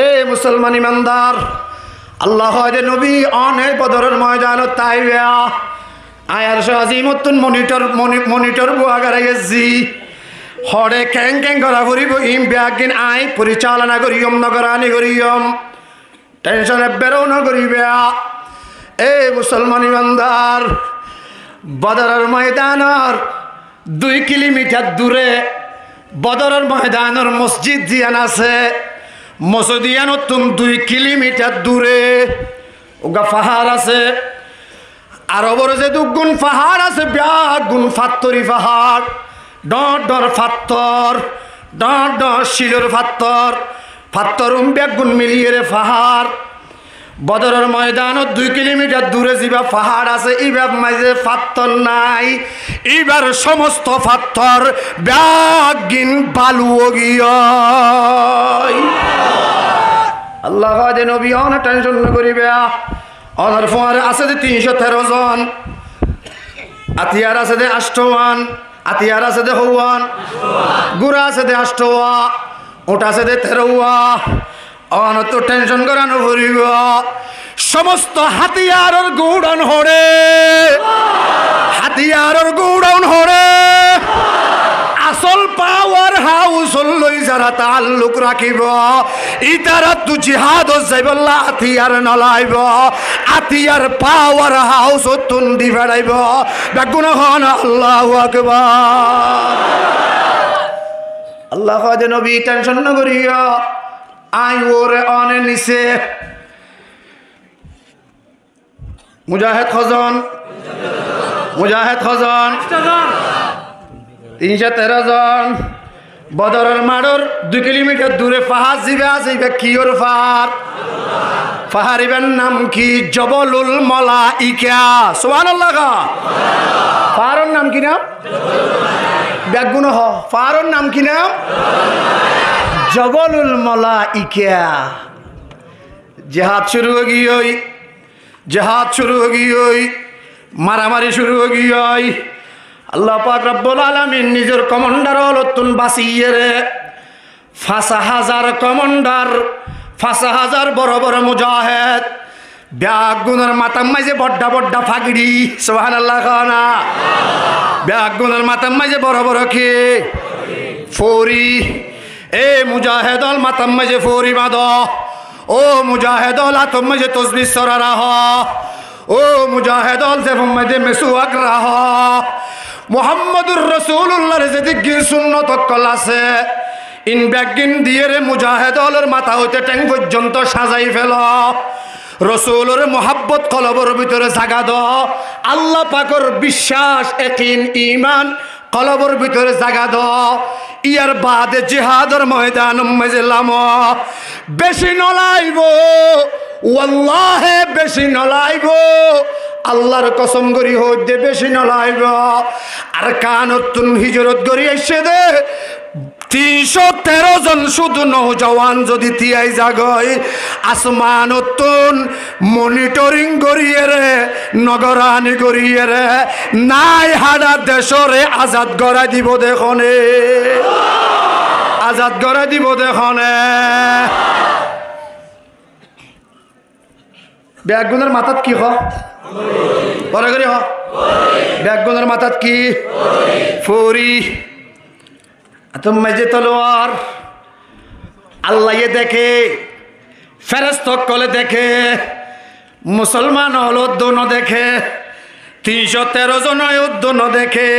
ए मुसलमान ईमानदार আল্লাহ নবী অনেক বদরের ময়দান তাইয়া আয়ার আজিমতুন মনিটর বুয়াগারে গেছি হরে ক্যাং ক্যাং করা ফুরিব ইম ব্যাগিন আই পরিচালনা করিয়ম নগরানি করিয়ম টেনশন বেরো নগরিবে এ মুসলমান ইমানদার বদরের ময়দানের 2 কিলোমিটার দূরে বদরের ময়দানের মসজিদ জিয়ান আছে মসজিদিয়ানো তুম 2 কিলোমিটার দূরে ওগা পাহাড় আছে আর ওপরে যে 2 গুণ পাহাড় আছে ব্যাগ গুণ ফাত্তরি পাহাড় ডর ডর ফাত্তর ডর ডর শিলর ফাত্তর ফাত্তর ব্যাগ গুণ মিলিয়ে রে পাহাড় বদরের ময়দানত 2 কিলোমিটার দূরে যা পাহাড় আছে এইবার মাঝে ফাত্তর নাই এইবার সমস্ত ফাত্তর ব্যাগিন বালু গিয়া আল্লাহ দে নবী অনেক টেনশন করিবে অনার ফোয়ারে আছে যে 313 জন আতিয়ার আছে যে 8 আতিয়ার আছে যে 9 গুড়া আছে যে 8 ওটা আছে যে 13 অনত টেনশন করানো ভরিব সমস্ত হাতিয়ারের গুড়ন হরে হাতিয়ারর গোডাউন হরে আসল পাওয়ার হাউস লই যারা তাল্লুক রাখিব ইতারা তু জিহাদ যাইবল্লা হাতিয়ার নলাইব হাতিয়ার পাওয়ার হাউস তুন্দি ফেরাইব বেগুন হন আল্লাহু আকবার আল্লাহ দে নবী টেনশন না করিয়া আই ওরে অনে নিছে মুজাহিদ খজন 313 জন বদরের মাড়র 2 কিলোমিটার দূরে পাহাড় যাইবে কিওর পাহাড়িবেন নাম কি জবলুল মালাইকা সুবহানাল্লাহ পাহাড়ের নাম কি নাম বেগুন হ পাহাড়ের নাম কি নাম জবলুল মালাইকা জিহাদ শুরু हो गई মারামারি শুরু हो गई আল্লাহ পাক রব্বুল আলামিন নিজের কমান্ডার হলতুন বাসিয়ে রে 5000 কমান্ডার 5000 বড় বড় মুজাহিদ ব্যাগুনের মাথার মাঝে বড় ফাগড়ি সুবহানাল্লাহ খানা ব্যাগুনের মাথার মাঝে বড় বড় কি ফৌরি এ মুজাহিদল মাথার মাঝে ফৌরি বাঁধ ও মুজাহিদল হাতের মাঝে তসবিহ সরা রাহ ও মুজাহিদল জেফের মাঝে মেসওয়াক রাহ মুহাম্মদুর রাসূলুল্লাহর যেদিকে সুন্নত কল আছে ইন ব্যাগিন দিয়ে রে মুজাহিদলের মাথা হইতে ট্যাং পর্যন্ত সাজাই ফেল রসুলের মোহাব্বত কলবর ভিতরে জাগা দ আল্লাহ পাকের বিশ্বাস ইয়াকিন ঈমান কলবর ভিতরে জাগা দ ইয়ার বাদে জিহাদের ময়দান মজলাম বেশি নলাইব ওয়াল্লাহি বেশি নলাইব আল্লাহর কসম করি হইতে বেশি নলাইব আর কানতুন হিজরত করি এসে দে 313 জন শুধু নৌজওয়ান যদি তিয়াই জাগয় আসমানতুন মনিটরিং করিয়ে রে নগরানি করিয়ে রে নাই হাডা দেশরে আজাদ করা দিব দেখনে আজাদ করা দিব দেখনে ব্যাগুনের মাথাত কি হ বড় করে হ ব্যাগুনের মাথাত কি ফৌরি তোমায় যে তলোয়ার আল্লাহ দেখে ফেরেশতা কলে দেখে মুসলমান হলো দোনো দেখে 313 জন দোনো দেখে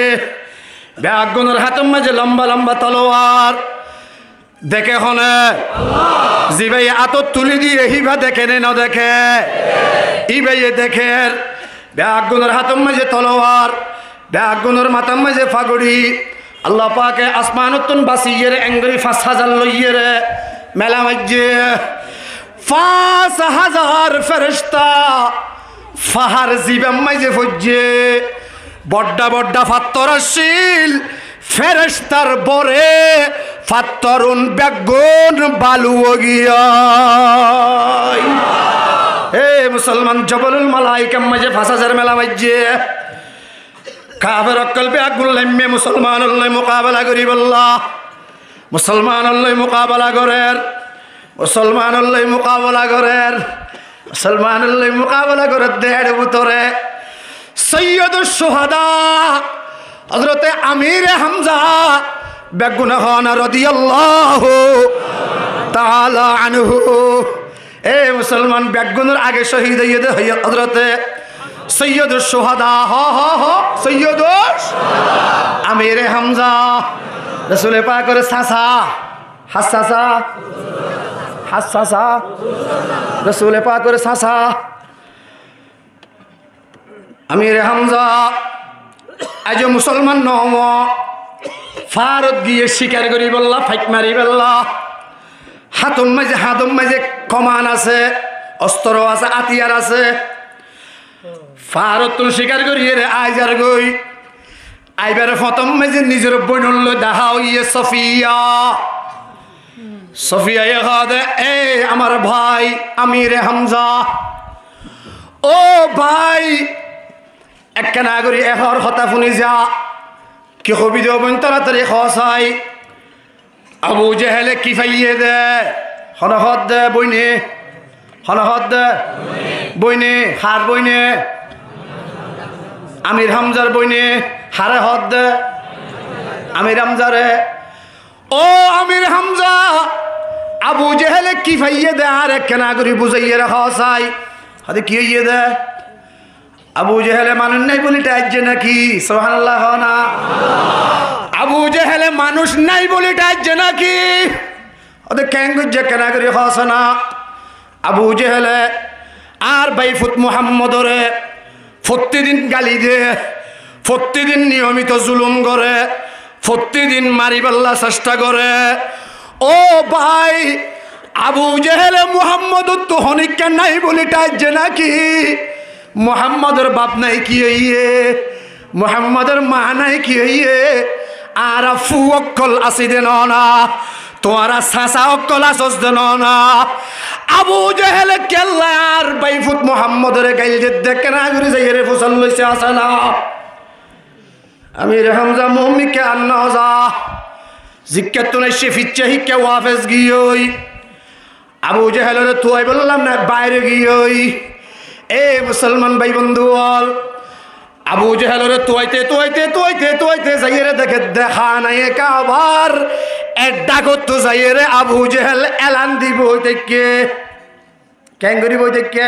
ব্যাগুনের হাতের মাঝে লম্বা লম্বা তলোয়ার দেখে হনে জিবাই আতত তুলি দিয়ে হিবা দেখে নে না দেখে ইবাই দেখে ব্যাগুনের হাতের মাঝে তলোয়ার ব্যাগুনের মাথার মাঝে ফাগড়ি আল্লাহ পাকে আসমানতুন বাসিয়ে রে এঙ্গরি 5000 লইয়ে রে মেলা মাঝে 5000 ফেরেশতা ফাহার জিবাম মাঝে ফজ্জে বড্ডা ফাত্তর আসিল ফেরেশতার বরে ফাত্তরুন বেগুন বালু গিয়া হে মুসলমান জবলুল মালাইকা মাঝে 5000 মেলা মাঝে কাফের কলবে আগুন লাইমে মুসলমান আল্লাহ মুকাবেলা করিব আল্লাহ মুসলমান আল্লাহ মুকাবেলা করেন মুসলমান আল্লাহ মুকাবেলা করেন মুসলমান আল্লাহ মুকাবেলা করে দেড় ভিতরে সৈয়দুশ শুহাদা হযরত আমির হামজা বেগুনহান রাদিয়াল্লাহু তাআলা আনহু এ মুসলমান বেগুনের আগে শহীদ হয়ে দে হযরত সৈয়দুশ শুহাদা সৈয়দুশ আমির হামজা রাসূল পাকের চাচা হাসাসা রাসূল পাকের চাচা আমির হামজা আজ মুসলমান নম ফারত গিয়ে শিকার করি বললা ফাইট মারি বললা হাতম মাঝে কমান আছে অস্ত্র আছে আতিয়ার আছে ফারত শিকার করিয়ে রে আইজার গই আইবার প্রথম মাঝে নিজের বইনল দেখা ইয়ে সফিয়া এখাদে এ আমার ভাই আমির হামজা ও ভাই একটা নাগরি এহর হতা শুনি যা কি হবি দেবেন তাড়াতাড়ি খসাই আবু জেহেলে কি ফাইয়ে দে হনহদ দে বইনে হনহদ দে বইনে হার বইনে আমির হামজার বইনে হারে হদ দে আমির হামজারে ও আমির হামজা আবু জেহেলে কি ফাইয়ে দে আর কেনা করি বুঝাইয়ে রাখা চাই হাতে কি হইয়ে দে আবু জেহেলে মানুষ নাই বলি টাইজে নাকি সুবহানাল্লাহ না আবু জেহেলে মানুষ নাই বলি টাইজে নাকি ওদের ক্যাঙ্গুজে কেনা করি হস না আবু জেহেলে আর বাইফুত মুহাম্মদরে প্রতিদিন গালি দে প্রতিদিন নিয়মিত জুলুম করে প্রতিদিন মারিবাল্লা চেষ্টা করে ও ভাই আবু জেহেলে মুহাম্মদ তো হনিকা নাই বলি টাইজে নাকি মুহাম্মদের বাপ নাই কি হইয়ে মুহাম্মদের মা নাই কি হইয়ে আর ফু অক্কল আসি দে না তোমারা সাসা অক্কল আসস দে না আবু জেহেলে কেল্লার বাইফুত মুহাম্মদের গাইল যে দেখে না করে যাই রে ফসল লইছে আসে না আমির হামজা মুমিকে আন্না যা জিজ্ঞাত নাই সে ফিচ্ছে হিকে ওয়াফেস গিয়েই আবু জেহেলের তুই বললাম না বাইরে গিয়েই এ মুসলমান ভাই বন্ধু বল আবু জেহেলের তুইতে যাইরে দেখে দেখা নাই কাবার এড্ডা করতো যাইরে আবু জেহেল এলান দিব থেকে ক্যাঙ্গুরি বই থেকে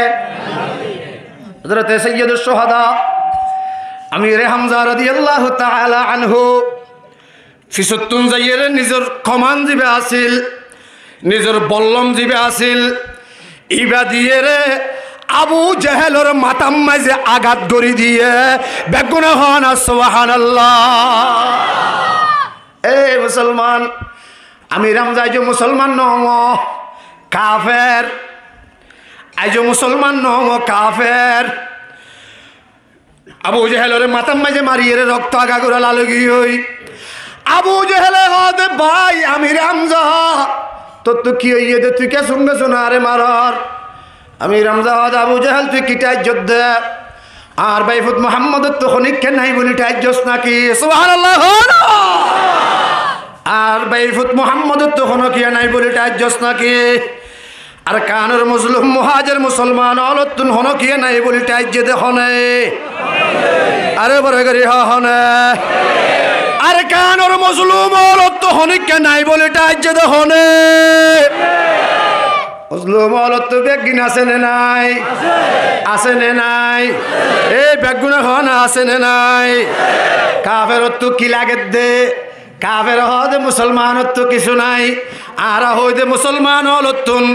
হযরতে সাইয়্যিদুশ শুহাদা আমির হামজা রাদিয়াল্লাহু তাআলা আনহু ফিসতুন যাইরে নিজের কমান জিবে আছিল নিজের বল্লম জিবে আছিল ইবা দিয়ে রে আবু জেহেলের মাথার মাঝে আঘাত করি দিয়ে বেগুনা হন সুবহানাল্লাহ এ মুসলমান আমির হামজা যে মুসলমান নং কাফের আজ মুসলমান নং কাফের আবু জেহেলের মাথার মাঝে মারিয়ে রক্ত আগা করে লালগি হই আবু জেহেলে হদে ভাই আমির হামজা তোর তো কি হইয়ে দে তুই কে সঙ্গে শোনারে মারার আমির হামজা হদ আবু জেহেল তুই কি টাইজ্জত দে আর বাইফুত মুহাম্মদের তো খনিককে নাই বলি টাইজ্জস নাকি সুবহানাল্লাহ আর বাইফুত মুহাম্মদের তো খনকিয়া নাই বলি টাইজ্জস নাকি আর কানের মুসলিম মুহাজির মুসলমান অলতুন হনকিয়া নাই বলি টাইজ্জে দে হনে আরে বড় করি হনে আর কানের মুসলিম অলত হনিককে নাই বলি টাইজ্জে দে হনে মুসলিম অলত বেগিন আছে নে নাই আছে নে নাই এই বেগুনা হন আছে নে নাই কাফের তো কি লাগে দে কাফের হদে মুসলমানত তো কিছু নাই আর হইদে মুসলমান হলতুন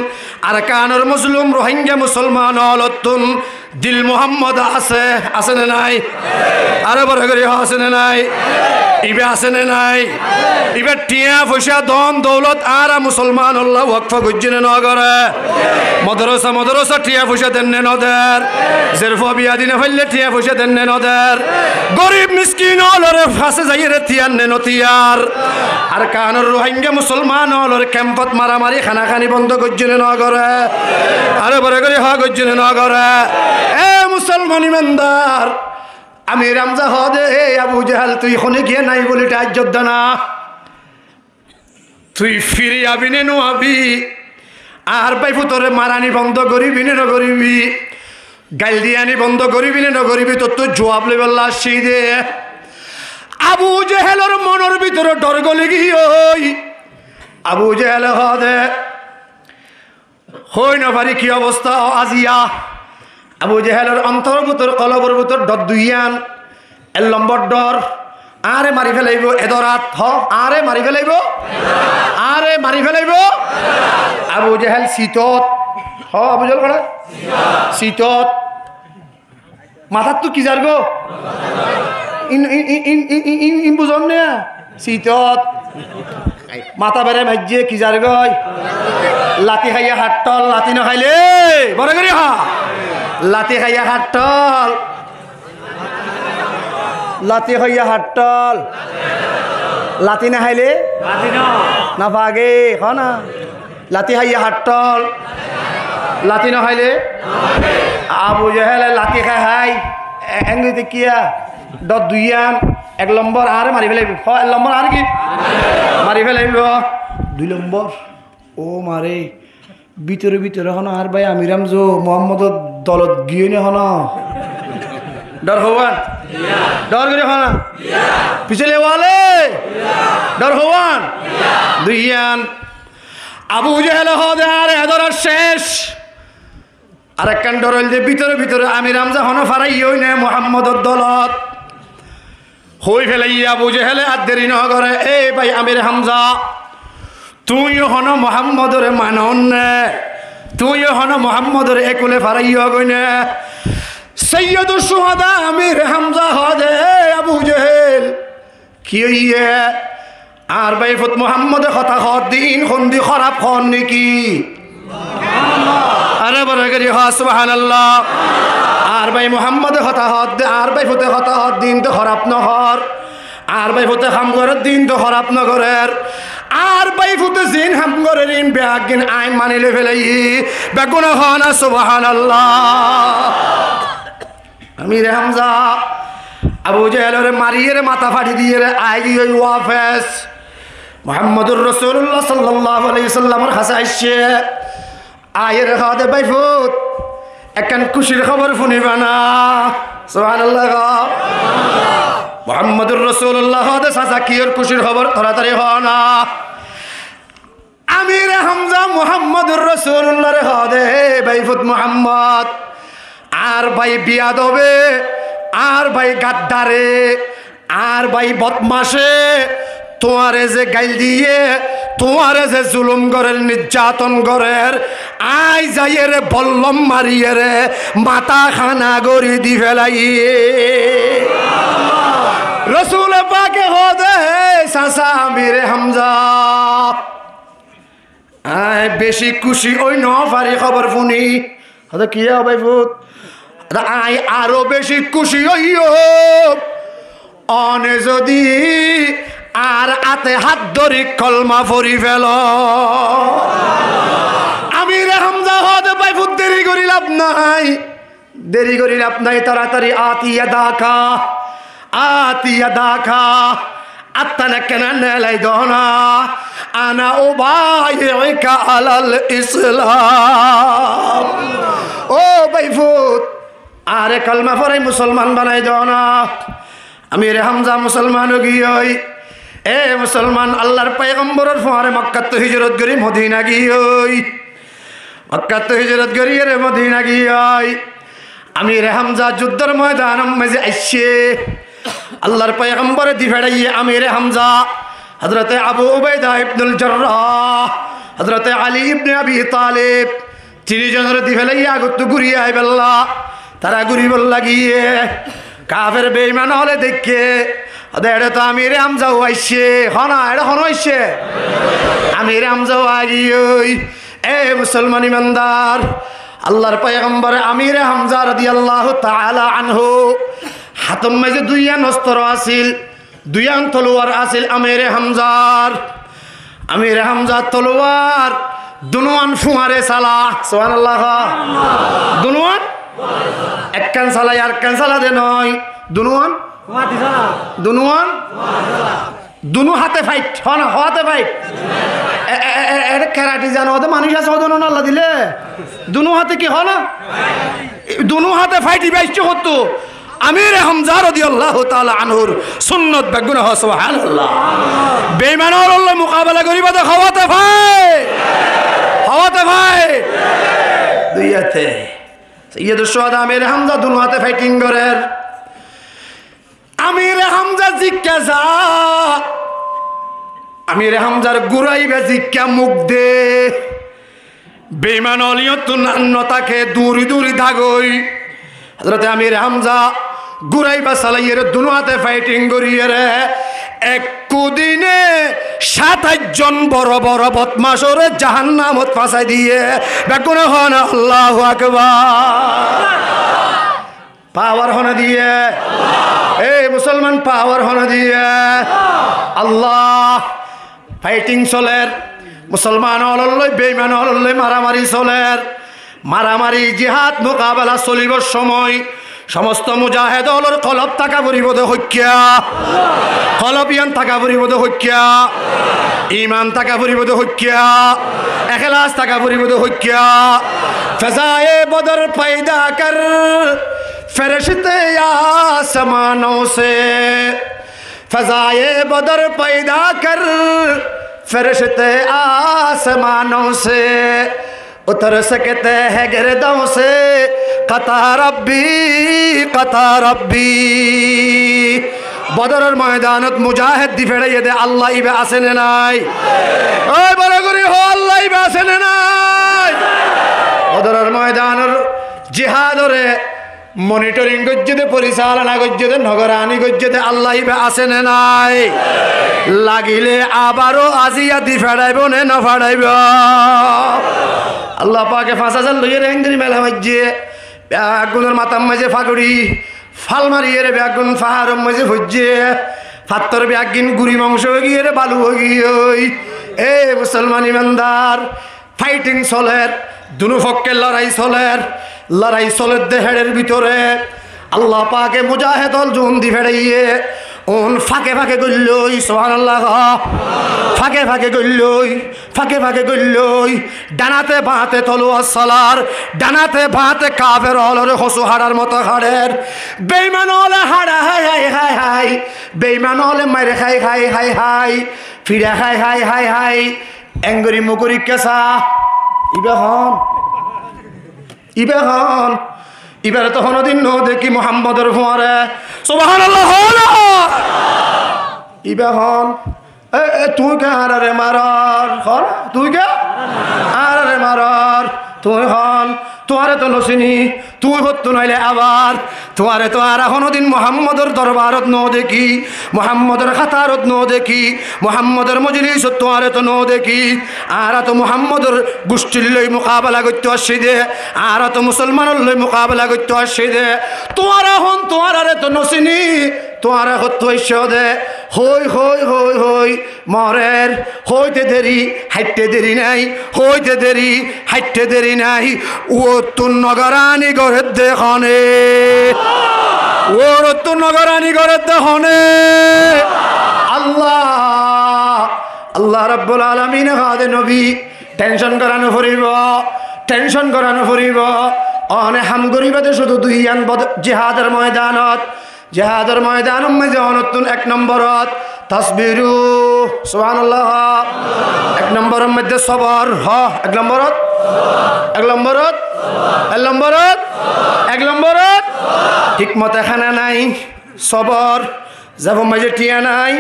আর কানের মুসলিম রোহিঙ্গা মুসলমান হলতুন দিল মুহাম্মদ আছে আছে নে নাই আরে বড় করে আছে নে নাই ইবে আছে নে নাই ইবে টিয়া পয়সা ধন দৌলত আর মুসলমান আল্লাহ ওয়াকফ গজ্জিনে নগরে মদরসা টিয়া পয়সা দেননে নদের জেরফ বিয়া দিনে ফেললে টিয়া পয়সা দেননে নদের গরিব মিসকিন হলরে ফাঁসে যাইরে তিয়ার নে নতিয়ার আর কানের রোহিঙ্গা মুসলমান হলর ক্যাম্পত মারামারি খানাখানি বন্ধ গজ্জিনে নগরে আরে বড় করে গজ্জিনে নগরে এ মুসলমান ইমানদার আমির হামজা হদে এ আবু জেহেল তুই খনে গিয়ে নাই বলি টাইজ্জত দানা তুই ফিরি আবি নে আবি আর বাইফু তোরে মারানি বন্ধ করিবি নে নকরিবি গাইল দিয়ানি বন্ধ করিবি নে নকরিবি তোর তো জবাব লেবেল আসি দে আবু জেহেলের মনের ভিতরে ডর গলে গিয়ে আবু জেহেল হদে হই না পারি কি অবস্থা আজিয়া আবু জেহেলের অন্তর ভিতর কলবর ভিতর ডর দুইয়ান এর লম্বর ডর আরে মারি ফেলাইব এদরাত আরে মারি ফেলাইব আরে মারি ফেলাইব আবু জেহেল শীতত আবু জেহেল করা শীতত মাথার তো কি যার গো ইন বুঝন না শীতত মাথা বেড়ে ভাজ্যে কি যার গয় লাতি খাইয়া হাটল লাতি না খাইলে বড় করি লাতি খাইয়া হাটল লাতি খাইয়া হাটল লাতি না খাইলে না ভাগে না লাতি খাইয়া হাটল লাতি না খাইলে আবু জেহেলে লাতি খাই এঙ্গুতে কিয়া দর দুইয়ান এক নম্বর আর মারি ফেলাইব এক নম্বর আর কি মারি ফেলাইব দুই নম্বর ও মারে ভিতরে ভিতরে হন আর ভাই আমিরাম জো মোহাম্মদ দলত গিয়ে নে হন ডর হবান डर करे खाना पिछले वाले डर हवान दुइयान আবু জেহেল হদার এদরার শেষ আরেকখান ডরল যে ভিতরে ভিতরে আমির হামজা হন ফারাই হই না মুহাম্মদর দলত হই ফেলাই আবু জেহেল আর দেরি না করে এই ভাই আমির হামজা তুই হন মুহাম্মদর মানন না তুই হন মুহাম্মদর একুলে ফারাই হই না সৈয়দুশ শুহাদা আমির হামজা হদে আবু জেহেল কি হইয়ে আর ভাই ফুত মুহাম্মদে কথা হদ দিন খন্দি খারাপ খন নাকি আরে বড় করি হ সুবহানাল্লাহ আর ভাই মুহাম্মদে কথা হদ দে আর ভাই ফুতে কথা হদ দিন তো খারাপ নহর আর ভাই ফুতে হাম করার দিন তো খারাপ নগরের আর ভাই ফুতে জিন হাম করার ইন বেআগিন আইন মানিলে ফেলাই বেগুনা হনা সুবহানাল্লাহ আমির হামজা আবু জেহেলের মারিয়ে মাথা ফাটি দিয়ে আইগি ওই ওয়াফেস মুহাম্মদুর রাসূলুল্লাহ সাল্লাল্লাহু আলাইহি সাল্লামের কাছে আইছে আয়ের হাতে বাইফুত একখান খুশির খবর শুনিবা না সুবহানাল্লাহ মুহাম্মদুর রাসূলুল্লাহ হাতে সাজা কির খুশির খবর তাড়াতাড়ি হ না আমির হামজা মুহাম্মদুর রাসূলুল্লাহর হাতে বাইফুত মুহাম্মদ আর ভাই বিয়াদবে আর ভাই গাদ্দারে আর ভাই বদমাশে তোমারে যে গাইল দিয়ে তোমারে যে জুলুম করের নির্যাতন করের আই যাইয়ে রে বল্লম মারিয়ে রে মাথা খানা গড়ি দি ফেলাই রসুল পাকে হদে সাসা আমির হামজা আয় বেশি খুশি ওই ন পারি খবর শুনি হদে কি ভাই ফুট আই আরো বেশি খুশি হইও অনে যদি আর আতে হাত ধরি কলমা ফরি ফেল আমির হামজা হদে ভাই ফুট দেরি করি লাভ নাই তাড়াতাড়ি আতিয়া দাখা আত্মানা কেন নেলাই দনা আনা ও বাইকা আলাল ইসলাম ও ভাই ফুট আরে কলমা ফরাই মুসলমান বানাই দনা আমির হামজা মুসলমান গিয়ে এ মুসলমান আল্লাহর পয়গম্বরের ফোয়ারে মক্কা তো হিজরত করি মদিনা গিয়ে মক্কা তো হিজরত করি রে মদিনা গিয়ে আমির হামজা যুদ্ধের ময়দান মাঝে আইছে আল্লাহর পয়গম্বরে দি ফেড়াইয়ে আমির হামজা হযরত আবু উবাইদা ইবনুল জাররাহ হযরত আলী ইবনে আবি তালিব তিনজনের দি ফেলাইয়া আগত ঘুরিয়ে আইবেল্লা তারা ঘুরি বললা গিয়ে কাফের বেঈমান হলে দেখে এটা তো আমির হামজাও আইছে হনা এটা হন আইছে আমির হামজাও আগিয়ে এ মুসলমান ইমানদার আল্লাহর পয়গম্বর আমির হামজা রাদিয়াল্লাহু তাআলা আনহু হাতম মাঝে দুইয়ান অস্ত্র আছিল দুইয়ান তলোয়ার আছিল আমির হামজার তলোয়ার দুনুয়ান ফুয়ারে সালা সুবহানাল্লাহ দুনুয়ান একখান সালাই আর কান সালা দে নয় দুনুয়ান দুনু হাতে ফাইট হনা হাতে ফাইট এটা ক্যারাটি জানো ওদের মানুষ আছে ওদের আল্লাহ দিলে দুনু হাতে কি হনা দুনু হাতে ফাইটি বাইশ হতো আমির হামজা রাদিয়াল্লাহু তাআলা আনহুর সুন্নাত বেগুনা সুবহানাল্লাহ বেঈমানের আল্লাহ মোকাবেলা করিবা তো খাওয়াতে ভাই দুইয়াতে সৈয়দুশ শুহাদা আমির হামজা দুনু হাতে ফাইটিং করেন আমির হামজা জিজ্ঞাসা আমির হামজার গুরাইবে জিজ্ঞা মুখ দে বেঈমান অলিয়ত নান্নতাকে দূরি দূরি দাগই হযরত আমির হামজা গুরাইবা সালাইয়ের দুনু হাতে ফাইটিং করিয়ে রে এক কুদিনে 27 জন বড় বড় বদমাশরে জাহান্নামত ফাঁসাই দিয়ে বেগুনা হন আল্লাহু আকবার পাওয়ার হনা দিয়ে এই মুসলমান পাওয়ার হনা দিয়ে আল্লাহ ফাইটিং চলের মুসলমান অলল্লই বেঈমান অলল্লই মারামারি চলের মারামারি জিহাদ মোকাবেলা চলিবার সময় সমস্ত মুজাহিদ হলর কলব টাকা পরিবদে হইক্যা কলব ইয়ান টাকা পরিবদে হইক্যা ইমান টাকা পরিবদে হইক্যা এখলাস টাকা পরিবদে হইক্যা ফজায়ে বদর পয়দা কর फरिश्ते आसमानों से फ़ज़ाए बदर पैदा कर, फरिश्ते आसमानों से उतर सकते हैं गिरदों से, कता रब्बी बदरेर मैदानत मुजाहिद दी फेड़ाइए दे अल्लाह इबे आसेने नाई ओए बड़ा करी हो अल्लाह इबे आसेने नाई बदरेर मैदानर जिहादरे মনিটরিং গজ্জেতে পরিচালনা গজ্জেতে নগরানি গজ্জেতে আল্লাহ ইবে আসেনে নাই লাগিলে আবারও আজিয়া দি ফেড়াইব নে না ফেড়াইব আল্লাহ পাকে 5000 লইয়ে রেঙ্গরি মেলা মাঝে ব্যাগুনের মাথার মাঝে ফাগুড়ি ফাল মারিয়ে রে ব্যাগুন ফাহারম মাঝে ভজ্জে ফাত্তর ব্যাগিন গুড়ি মাংস গিয়ে রে বালু গিয়ে এ মুসলমান ইমানদার ফাইটিং চলের দুনো পক্ষে লড়াই চলের দেহের ভিতরে আল্লাহ পাকে মুজাহিদল জুন দি ফেড়াইয়ে ওন ফাঁকে ফাঁকে গল্লই সুবহানাল্লাহ ফাঁকে ফাঁকে গল্লই ডানাতে বাঁতে তলোয়ার সালার ডানাতে বাঁতে কাফের হলরে হসু হাড়ার মতো হাড়ের বেঈমান হলে হাড়া হাই হাই হাই হাই বেঈমান হলে মাইরে খাই হাই হাই হাই ফিরে high high high high angry মুকুরি কেসা ইবে হন ইবারে তো হনদিন ন দেখি মুহাম্মদের ফুয়ারে সুবহানাল্লাহ হলো ইবে হন তুই কে আরে মারার হন তুই কে আরে মারার তুই হন তোমারে তো নসিনি তুই হতো নাইলে আবার তোমারে তো আর হনদিন মুহাম্মদের দরবারত ন দেখি মুহাম্মদের খাতারত ন দেখি মুহাম্মদের মজলিসত তোমারে তো ন দেখি আর তো মুহাম্মদের গোষ্ঠীর লই মোকাবেলা করতে আসছি দে আর তো মুসলমানের লই মোকাবেলা করতে আসছি দে তোমারা হন তোমারে তো নসিনি তোমারা হতো দে হই হই হই হই মরের হইতে দেরি হাইতে দেরি নাই হইতে দেরি হাইতে দেরি নাই ও তুন নগরানি গড়ের দেখনে ও তুন নগরানি গড়ের দেখনে আল্লাহ রাব্বুল আলামিন হাদে নবী টেনশন করানো ফুরিব অনে হাম গরিবাদে শুধু দুই আন জিহাদের ময়দানত মাঝে অনতুন এক নম্বরত তাসবিরু সুবহানাল্লাহ এক নম্বরের মধ্যে সবর এক নম্বরত হিকমত এখানে নাই সবর যাব মাঝে টিয়া নাই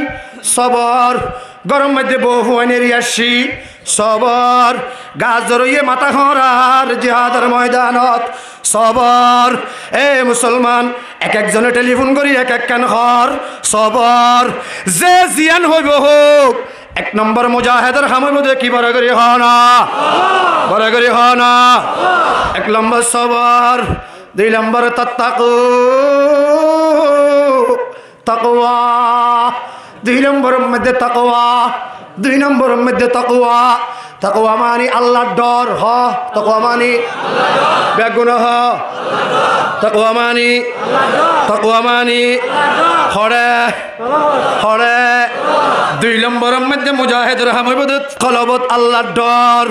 সবর গরম মধ্যে বহু আইনেরি আসি সবর গাছ ধরইয়ে মাথা খরার জিহাদের ময়দানত সবর এ মুসলমান এক একজনে টেলিফোন করি এক এক কান খর সবর যে জিয়ান হইব হোক এক নম্বর মুজাহিদের খামইব দেখি বড় করি হনা এক নম্বর সবর দুই নম্বর তাকওয়া দুই নম্বরের মধ্যে তাকওয়া মানি আল্লাহর ডর তাকওয়া মানি বেগুন তাকওয়া মানি হরে দুই নম্বরের মধ্যে মুজাহিদের হামইবদত কলবত আল্লাহর ডর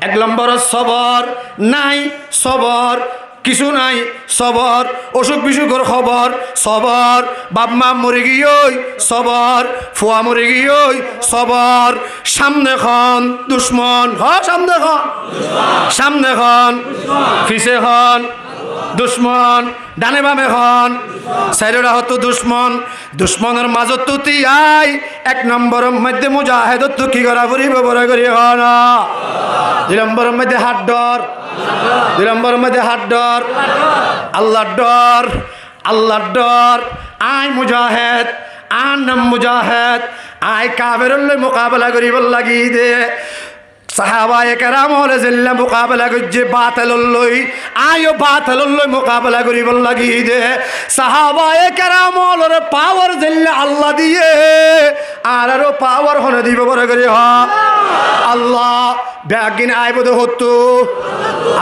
এক নম্বরের সবর নাই সবর কিছু নাই সবর অসুখ বিসুখের খবর সবর বাপ মা মরে গিয়েই সবর ফুয়া মরে গিয়েই সবর সামনে খন দুশ্মন সামনে খন পিছে খন দুশ্মন ডানে বামে খন চাইরা হতো দুশ্মনের মাজত তুতি আই এক নম্বরের মধ্যে মুজাহিদত তো কি করা ফুরিব বড় করি হন দুই নম্বরের মধ্যে হাত ডর আল্লাহর ডর আই মুজাহিদ নাম মুজাহিদ আই কাফেরের লই মোকাবেলা করিব লাগি দে সাহাবায়ে কেরাম হলে জিল্লা মোকাবেলা করছে বাতিলর লই আইও বাতিলর লই মোকাবেলা করিব লাগি দে সাহাবায়ে কেরাম হলে পাওয়ার জিল্লা আল্লাহ দিয়ে আরো পাওয়ার হনে দিব বড় করে আল্লাহ ব্যাগিন আইবদ হতো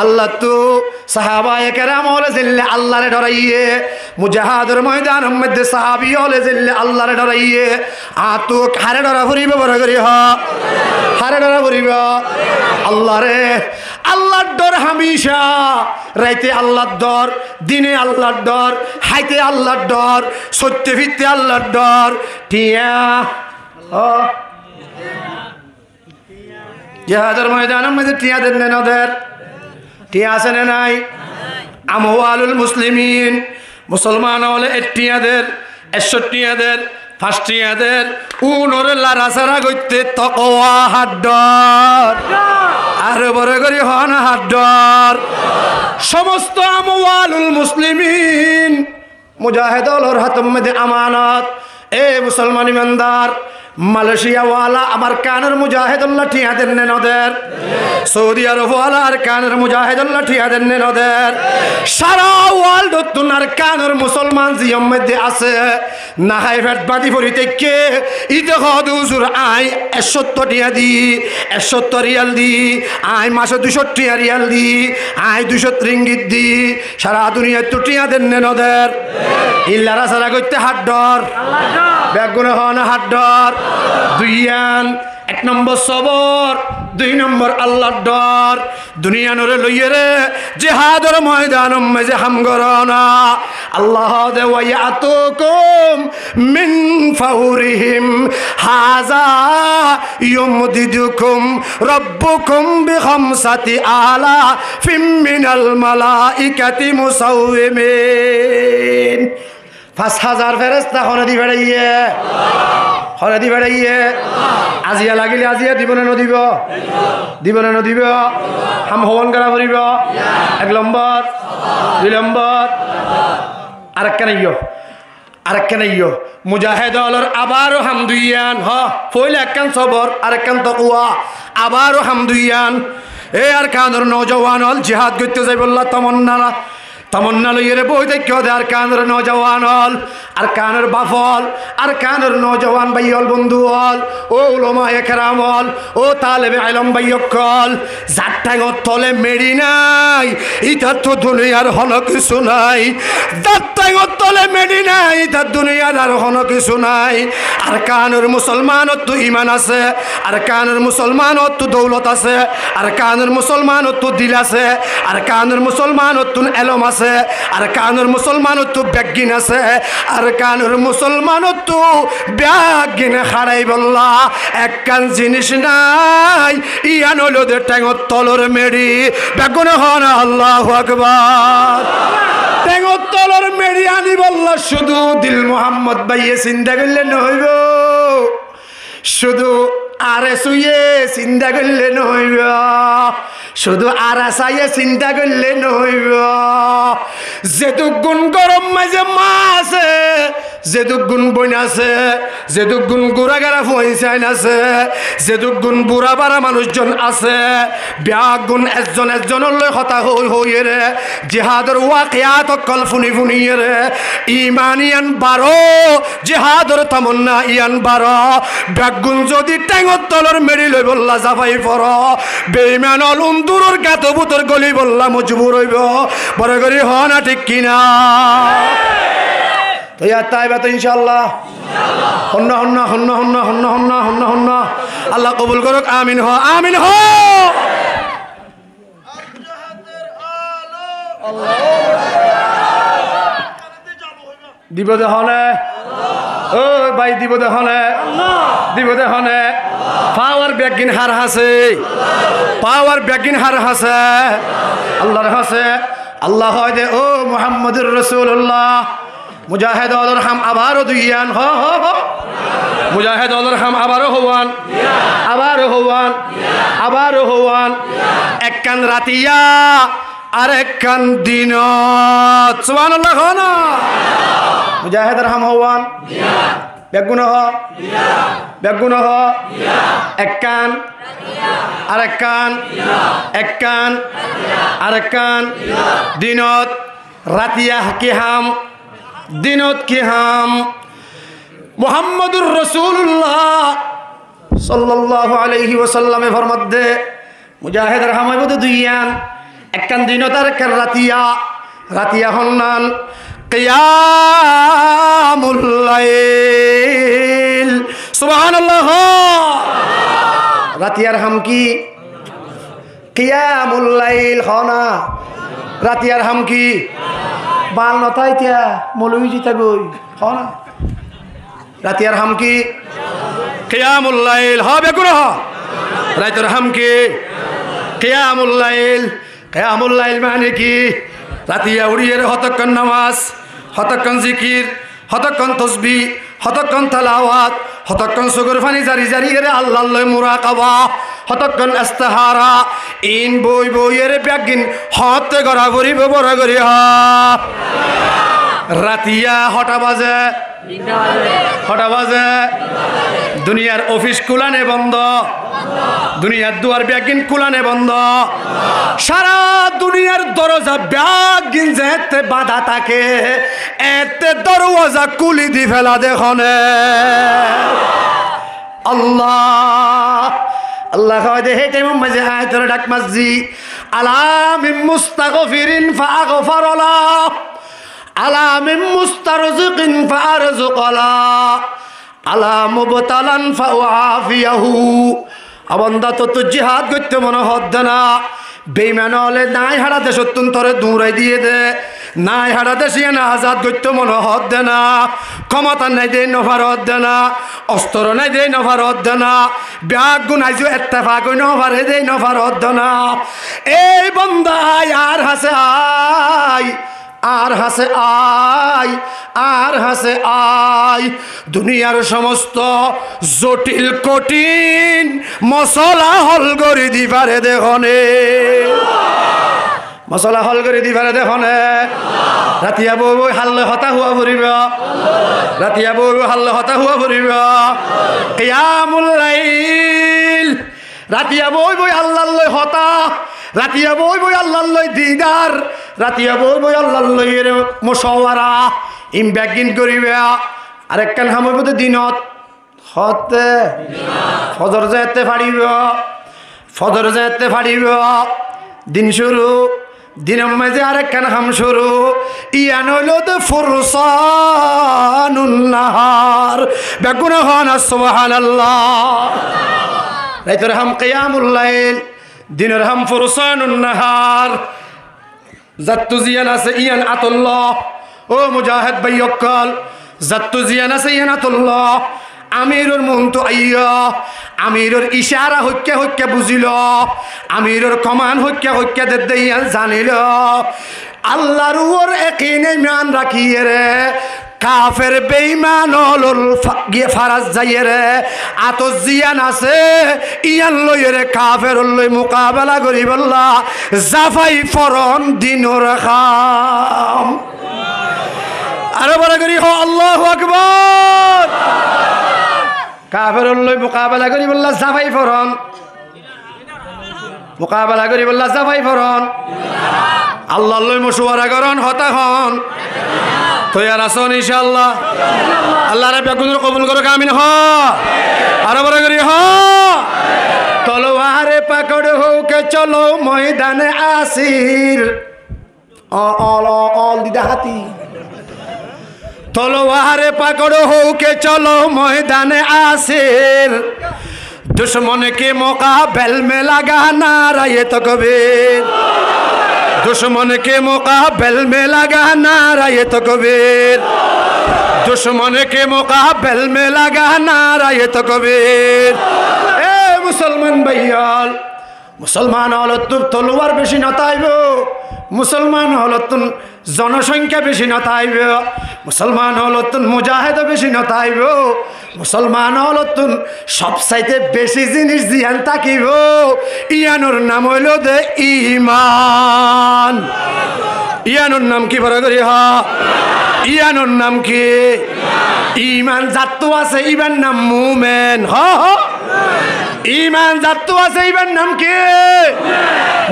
আল্লাহ তো সাহাবায়ে কেরাম হলে জিল্লা আল্লাহরে ডরাইয়ে মুজাহিদের ময়দানের মধ্যে সাহাবী হলে জিল্লা আল্লাহরে ডরাইয়ে আতো খারে ডরা ফুরিব বড় করে হারে ডরা ফুরিব আল্লাহ রে আল্লাহর ডর হামেশা রাইতে আল্লাহর ডর দিনে আল্লাহর ডর হাইতে আল্লাহর ডর সত্যে ফিরতে আল্লাহর ডর টিয়া ও জিহাদের ময়দানের মধ্যে টিয়া দেন না ওদের টিয়া আছে না নাই আমওয়ালুল মুসলিমিন মুসলমান হলে টিয়াদের 61 টিয়াদের 5 টিয়াদের উনরে লারাসারা গইতে তাকওয়া হাড্ডর আর বড় করি হন হাড্ডর সমস্ত আমওয়ালুল মুসলিমিন মুজাহিদুল হাতম মধ্যে আমানত এ মুসলমান ইমানদার মালয়েশিয়া ওয়ালা আমার কানের মুজাহিদুল্লাহ ঠিয়া দেন নদের সৌদি আরব ওয়ালা আর কানের মুজাহিদুল্লাহ ঠিয়া দেন নদের সারা ওয়ার্ল্ড তুনার কানের মুসলমান জিয়ম মধ্যে আছে না হাই ফেট বাদি পরিতে কে ইতে হুজুর আই 71 টিয়া দি 71 রিয়াল দি আই মাসে 200 রিয়াল দি আই 200 রিঙ্গিত দি সারা দুনিয়ায় তো টিয়া দেন নদের ইল্লারা সারা কইতে হাড্ডর বেগুন হন হাড্ডর দুইয়ান 1 নম্বর সবর 2 নম্বর আল্লাহর ডর দুনিয়া নরে লইয়ে রে জিহাদের ময়দানম মেজে হাম গরনা আল্লাহ দে ওয়ায়াতুকুম মিন ফাউরিহিম হাযা ইউমদিদুকুম রাব্বুকুম বিখামসাতি আলা ফিম মিনাল মালাইকাতি মুসাউমিন 5000 ফেরেশতা হনে দি বেড়াইয়ে হনে দি বেড়াইয়ে আজিয়া লাগিলে আজিয়া দিব না নদিব দিব না নদিব হাম হবন করা করিব 1 নম্বর 2 নম্বর আরেকখান ইয়ো মুজাহিদুলর আবারও হামদুইয়ান হ ফইল একখান সবর আরেকখান তাকওয়া আবারও হামদুইয়ান এ আর কানের নওজওয়ান হল জিহাদ করতে যাই বললা তমন্না লইয়ে বই দেখো আর কানের নওজওয়ান হল আর কানের বাফল আর কানের নওজওয়ান ভাইয়ল বন্ধু হল ও উলামা একরাম হল ও তালেবে ইলম ভাইয়কল জাট্টাঙ্গত তলে মেড়ি নাই ইটা তো দুনিয়ার হন কিছু নাই জাট্টাঙ্গত তলে মেড়ি নাই ইটা দুনিয়ার আর হন কিছু নাই আর কানের মুসলমানত তো ঈমান আছে আর কানের মুসলমানত তো দৌলত আছে আর কানের মুসলমানত তো দিল আছে আর কানের মুসলমানত তো এলম আছে আর কানের মুসলমানত তো বেগিন আছে আর কানের মুসলমানত তো বেগিন হারাই বললা এক কান জিনিস নাই ইয়ান হলো দে ট্যাঙত তলর মেড়ি বেগুন হন আল্লাহু আকবার ট্যাঙত তলর মেড়ি আনি বললা শুধু দিল মোহাম্মদ ভাইয়ে চিন্তা করলে নহইব শুধু আরে শুয়ে চিন্তা করলে নহইব শুধু আরা চাইয়ে চিন্তা করলে নহইব যেটু গুণ গরম মাঝে মা আছে যেটু গুণ বইন আছে যেটু গুণ গুড়াগাড়া পয়সাইন আছে যেটু গুণ বুড়া বাড়া মানুষজন আছে ব্যাগ গুণ একজনের কথা হইয়ে রে জিহাদর ওয়াকিয়াত অকল ফুনিয়ে রে ইমান ইয়ান বারো জিহাদর তামন্না ইয়ান বারো ব্যাগ গুণ যদি ট্যাঙত তলর মেরি লই বললা জাফাই পর বেঈমান অলুম দূরের গাত বুতর গলি বললা মজবুর হইব বড় করি হ না ঠিক কিনা তো ইয়া তাইবা তো ইনশাআল্লাহ হন্ন আল্লাহ কবুল করুক আমিন হ দিব দেহনে ও ভাই দিব দেহনে পাওয়ার ব্যাগিন হার হাসে আল্লাহর হাসে আল্লাহ হয় দে ও মুহাম্মদুর রাসূলুল্লাহ মুজাহিদুল হাম আবারও দুইয়ান হ মুজাহিদুল হাম আবারও হওয়ান এক কান রাতিয়া আর এক কান দিনত সুবহানাল্লাহ না মুজাহিদুল হাম হওয়ান বেগুন হ এক কান আরেক কান দিনত রাতিয়া কি হাম দিনত কি হাম মুহাম্মদুর রাসূলুল্লাহ সাল্লাল্লাহু আলাইহি ওয়াসাল্লামে ফরমাদে মুজাহিদের হামাইবদ দুইয়ান এক কান দিনত আর এক কান রাতিয়া হন্নান কিয়ামুল লাইল সুবহানাল্লাহ রাতিয়ার হাম কি কিয়ামুল লাইল হনা রাতিয়ার হাম কি বাল নতাই তিয়া মৌলবী জিতা গই হনা রাতিয়ার হাম কি কিয়ামুল লাইল হবে গুণ রাতের হাম কি কিয়ামুল লাইল কিয়ামুল লাইল মানে কি রাতিয়া উড়িয়ে হতক্ষণ নামাজ হতক্ষণ জিকির হতক্ষণ তসবি হতক্ষণ তালাওয়াত হতক্ষণ সুগর ফানি জারি জারি এর আল্লাহ মুরাকাবা হতক্ষণ ইস্তিহারা ইন বই বইয়ের ব্যাগিন হতে গড়া গরিব বড় গরি রাতিয়া হটা বাজে দুনিয়ার অফিস কুলানে বন্ধ দুনিয়ার দুয়ার ব্যাগিন কুলানে বন্ধ সারা দুনিয়ার দরজা ব্যাগিন যেতে বাধা থাকে এতে দরওয়াজা কুলি দি ফেলা দেখনে আল্লাহ আল্লাহ হয় দে হেতে মাঝে আয়াতের ডাক মাজি আলামিন মুস্তাগফিরিন ফাগফারলা আলামিন মুস্তারজিকিন ফারজুকলা আলা মুবতালান ফাউআফিয়াহু আবন্দা তো জিহাদ করতে মনে হদ্দে না বেইমান হলে নাই হারা দেশ তরে দৌড়াই দিয়ে দে নাই হারা দেশিয়া না আজাদ করতে মনে হদ্দে না ক্ষমতা নাই দেয় নফার হদ্দে না অস্ত্র নাই দেয় নফার হদ্দে না ব্যাগ গুনাইছো এত্তেফাক নফারে দেয় নফার হদ্দে না এই বন্দা আর হাসে আয় আর হাসে আয় আর হাসে আয় দুনিয়ার সমস্ত জটিল কঠিন মশলা হল করে দিবারে দেখনে মশলা হল করে দিবারে দেখনে রাতিয়া বই বই হাল্লে হতা হুয়া ভরিব রাতিয়া বই বই হাল্লে হতা হুয়া ভরিব কিয়ামুল লাইল রাতিয়া বই বই আল্লাহ হতা রাতিয়া বই বই আল্লাহ দিদার রাতিয়া বই বই আল্লাহ মুশাওয়ারা ইম ব্যাগিন করিবে আরেকখান হামইব দিনত হতে ফজর যেতে পারিব ফজর যেতে পারিব দিন শুরু দিনের মাঝে আরেকখান হাম শুরু ইয়ান হইল তো ফুরসানুন নাহার বেগুন হন সুবহানাল্লাহ রাতের হাম কিয়ামুল লাইল দিনের হাম ফুরসানুন নাহার জাত্তু জিয়ান আছে ইয়ান আতুল্লাহ ও মুজাহিদ ভাইয়কল জাত্তু জিয়ান আছে ইয়ান আতুল্লাহ আমিরুর মুন্তু আইয়া আমিরুর ইশারা হইকে হইকে বুঝিল আমিরুর কমান হইকে হইকে দেয়ান জানিল আল্লাহর উপর একিনে মান রাখিয়ে রে কাফের বেঈমান হলুল গিয়ে ফারাজ যাইয়ে রে আত জিয়ান আছে ইয়ান লইরে কাফের লই মোকাবেলা করি বললা জাফাই ফরন দিনর খাম আরো বড় করি হো আল্লাহু আকবার কাফের লই মোকাবেলা করি বললা জাফাই ফরন মোকাবেলা করি বললা জাফাই ফরন আল্লাহ লই মশওয়ারা করন হতা হন তৈয়ার আসন ইনশাআল্লাহ আল্লাহ রাব্বি আপনাদের কবুল করুক আমিন হ আর বড় করি হ তলোয়ারে পকড় হোকে চলো ময়দানে আসির অল দিদা হাতি তলোয়ারে পকড় হোকে চলো ময়দানে আসির दुश्मन के मुकाबले में लगाना राये तकबीर दुश्मन के मुकाबले में लगाना राये तकबीर दुश्मन के मुकाबले में लगाना राये तकबीर ए मुसलमान भाइयाल मुसलमान हलो तुम तलवार बेशी नताइब मुसलमान हलो तुम जनसंख्या बेशी नताइब मुसलमान हलो तुम मुजाहिद बेशी नताइब मुसलमान हलो तुम सब साइते बेशी जिनिस दियान ताकिब ইয়ানোর नाम हलो दे ईमान ইয়ানোর नाम की बड़ा करी हा ইয়ানোর नाम की ईमान जातो आसे इबान नाम मुमेन हा हा ईमान जातो आसे इबान नाम की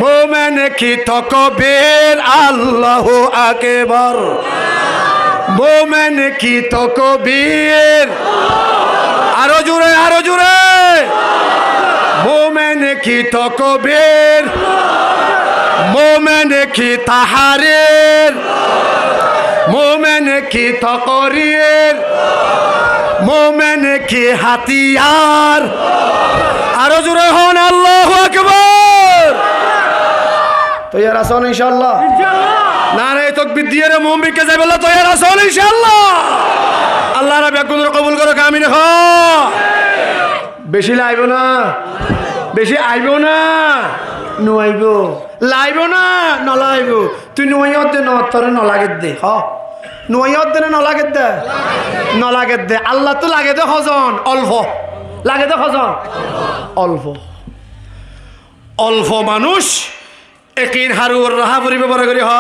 मुमेन की तकबीर अल्लाहु আকবার मुमेन की तकबीर आरो जुरे मुमेन की तकबीर मुमेन की तहरीर मुमेन की तकरीर मुमेन की हथियार आरो जुरे होन अल्लाहु আকবার তৈয়ার আছো ইনশাআল্লাহ? নারে তাকবীর দিয়ে রে মুমিনকে যাই বলা তৈয়ার আছো ইনশাআল্লাহ? আল্লাহ রাব্বি আকুল কবুল করো আমিন। হ বেশি লাইব না, বেশি আইব না, নুয়াইব লাইব না, নলাইব। তুই নুয়াইয়ত দে, নতরে নলাগে দে। হ নুয়াইয়ত দে না নলাগে দে? নলাগে দে। আল্লাহ তো লাগে দে হজন অল্প, লাগে দে হজন অল্প। অল্প মানুষ একিন হারুর রাহা পরিবে বড় করি। হ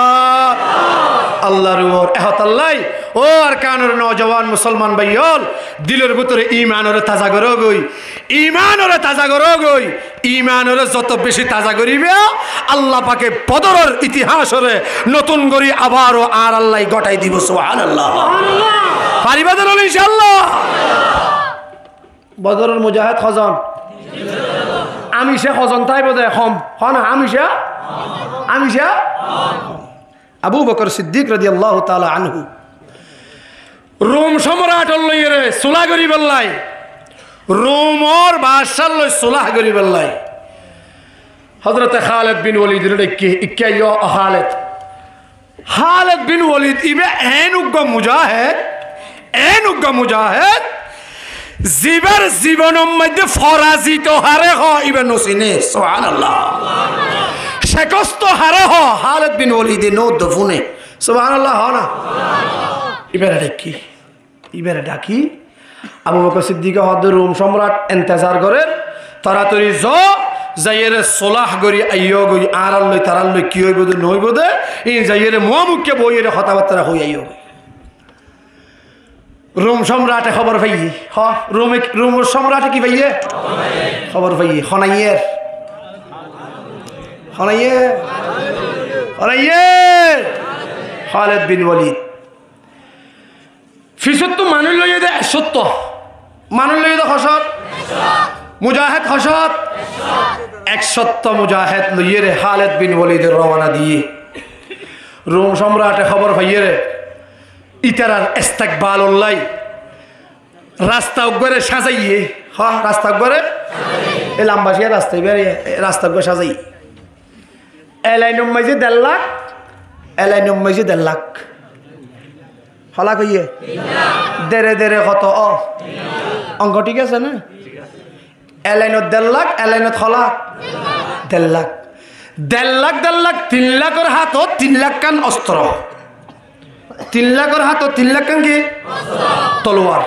আল্লাহর ওর এহতাল্লাই ও আর কানুর নওজওয়ান মুসলমান ভাইয়ল দিলের ভিতরে ঈমানরে তাজা করো গই, ঈমানরে তাজা করো গই। ঈমানরে যত বেশি তাজা করিবে আল্লাহ পাকে বদরের ইতিহাসরে নতুন করি আবারও আর আল্লাহ গটাই দিব। সুবহানাল্লাহ। পারিবা দেন ইনশাআল্লাহ? বদরের মুজাহিদ খজন আমি সে খজন তাই বোধ হম হ না? আমি সে আবু বকর সিদ্দিক রাদিয়াল্লাহু তাআলা আনহু রোম সম্রাট লইরে সুলাহ করি বললাই, রোমর বাদশাহ লই সুলাহ করি বললাই। হযরত খালিদ বিন ওয়ালিদ রেকে ইকাইয় খালিদ বিন ওয়ালিদ ইবে এনুগ্গ মুজাহিদ জীবের জীবনের মধ্যে ফরাজিত হারে হ ইবে নসিনে। সুবহানাল্লাহ। শেকস্ত হারে হ খালিদ বিন ওয়ালিদ নো দফুনে। সুবহানাল্লাহ। হ না? ইবেরে ডাকি আবু বকর সিদ্দিক হদ রোম সম্রাট ইন্তজার করে তাড়াতাড়ি যাইয়ের সোলাহ করি আইয় গই আর আল্লই তার আল্লই কি হইব দে নইব দে এই যাইয়ের মুখে বইয়ের কথাবার্তা হই আইয়। রোম সম্রাটে খবর পাইয়ে হ রোম সম্রাটে কি পাইয়ে খবর পাইয়ে খনাইয়ের খালিদ বিন ওয়ালিদ ফিসত তো মানুষ লইয়ে দে 100 মানুষ লইয়ে দে হসত মুজাহিদ হসত 100 মুজাহিদ লইয়ে রে খালিদ বিন ওয়ালিদের রওনা দিয়ে রোম সম্রাটে খবর পাইয়ে রে ইতারার ইস্তেকবাল উল্লাই রাস্তা উপরে সাজাইয়ে। হ্যাঁ রাস্তা উপরে এই লাম্বাসিয়া রাস্তায় বেরিয়ে রাস্তা উপরে সাজাই এলাইনুম মাইজি 1.5 লাখ এলাইনুম মাইজি 1.5 লাখ হলা কইয়ে দেরে দেরে কত অঙ্ক ঠিক আছে না? এলাইনত 1.5 লাখ এলাইনত হলা 1.5 লাখ 1.5 লাখ 3 লাখের হাতত 3 লাখ কান অস্ত্র 3 লাখের হাতত 3 লাখ কান কি তলোয়ার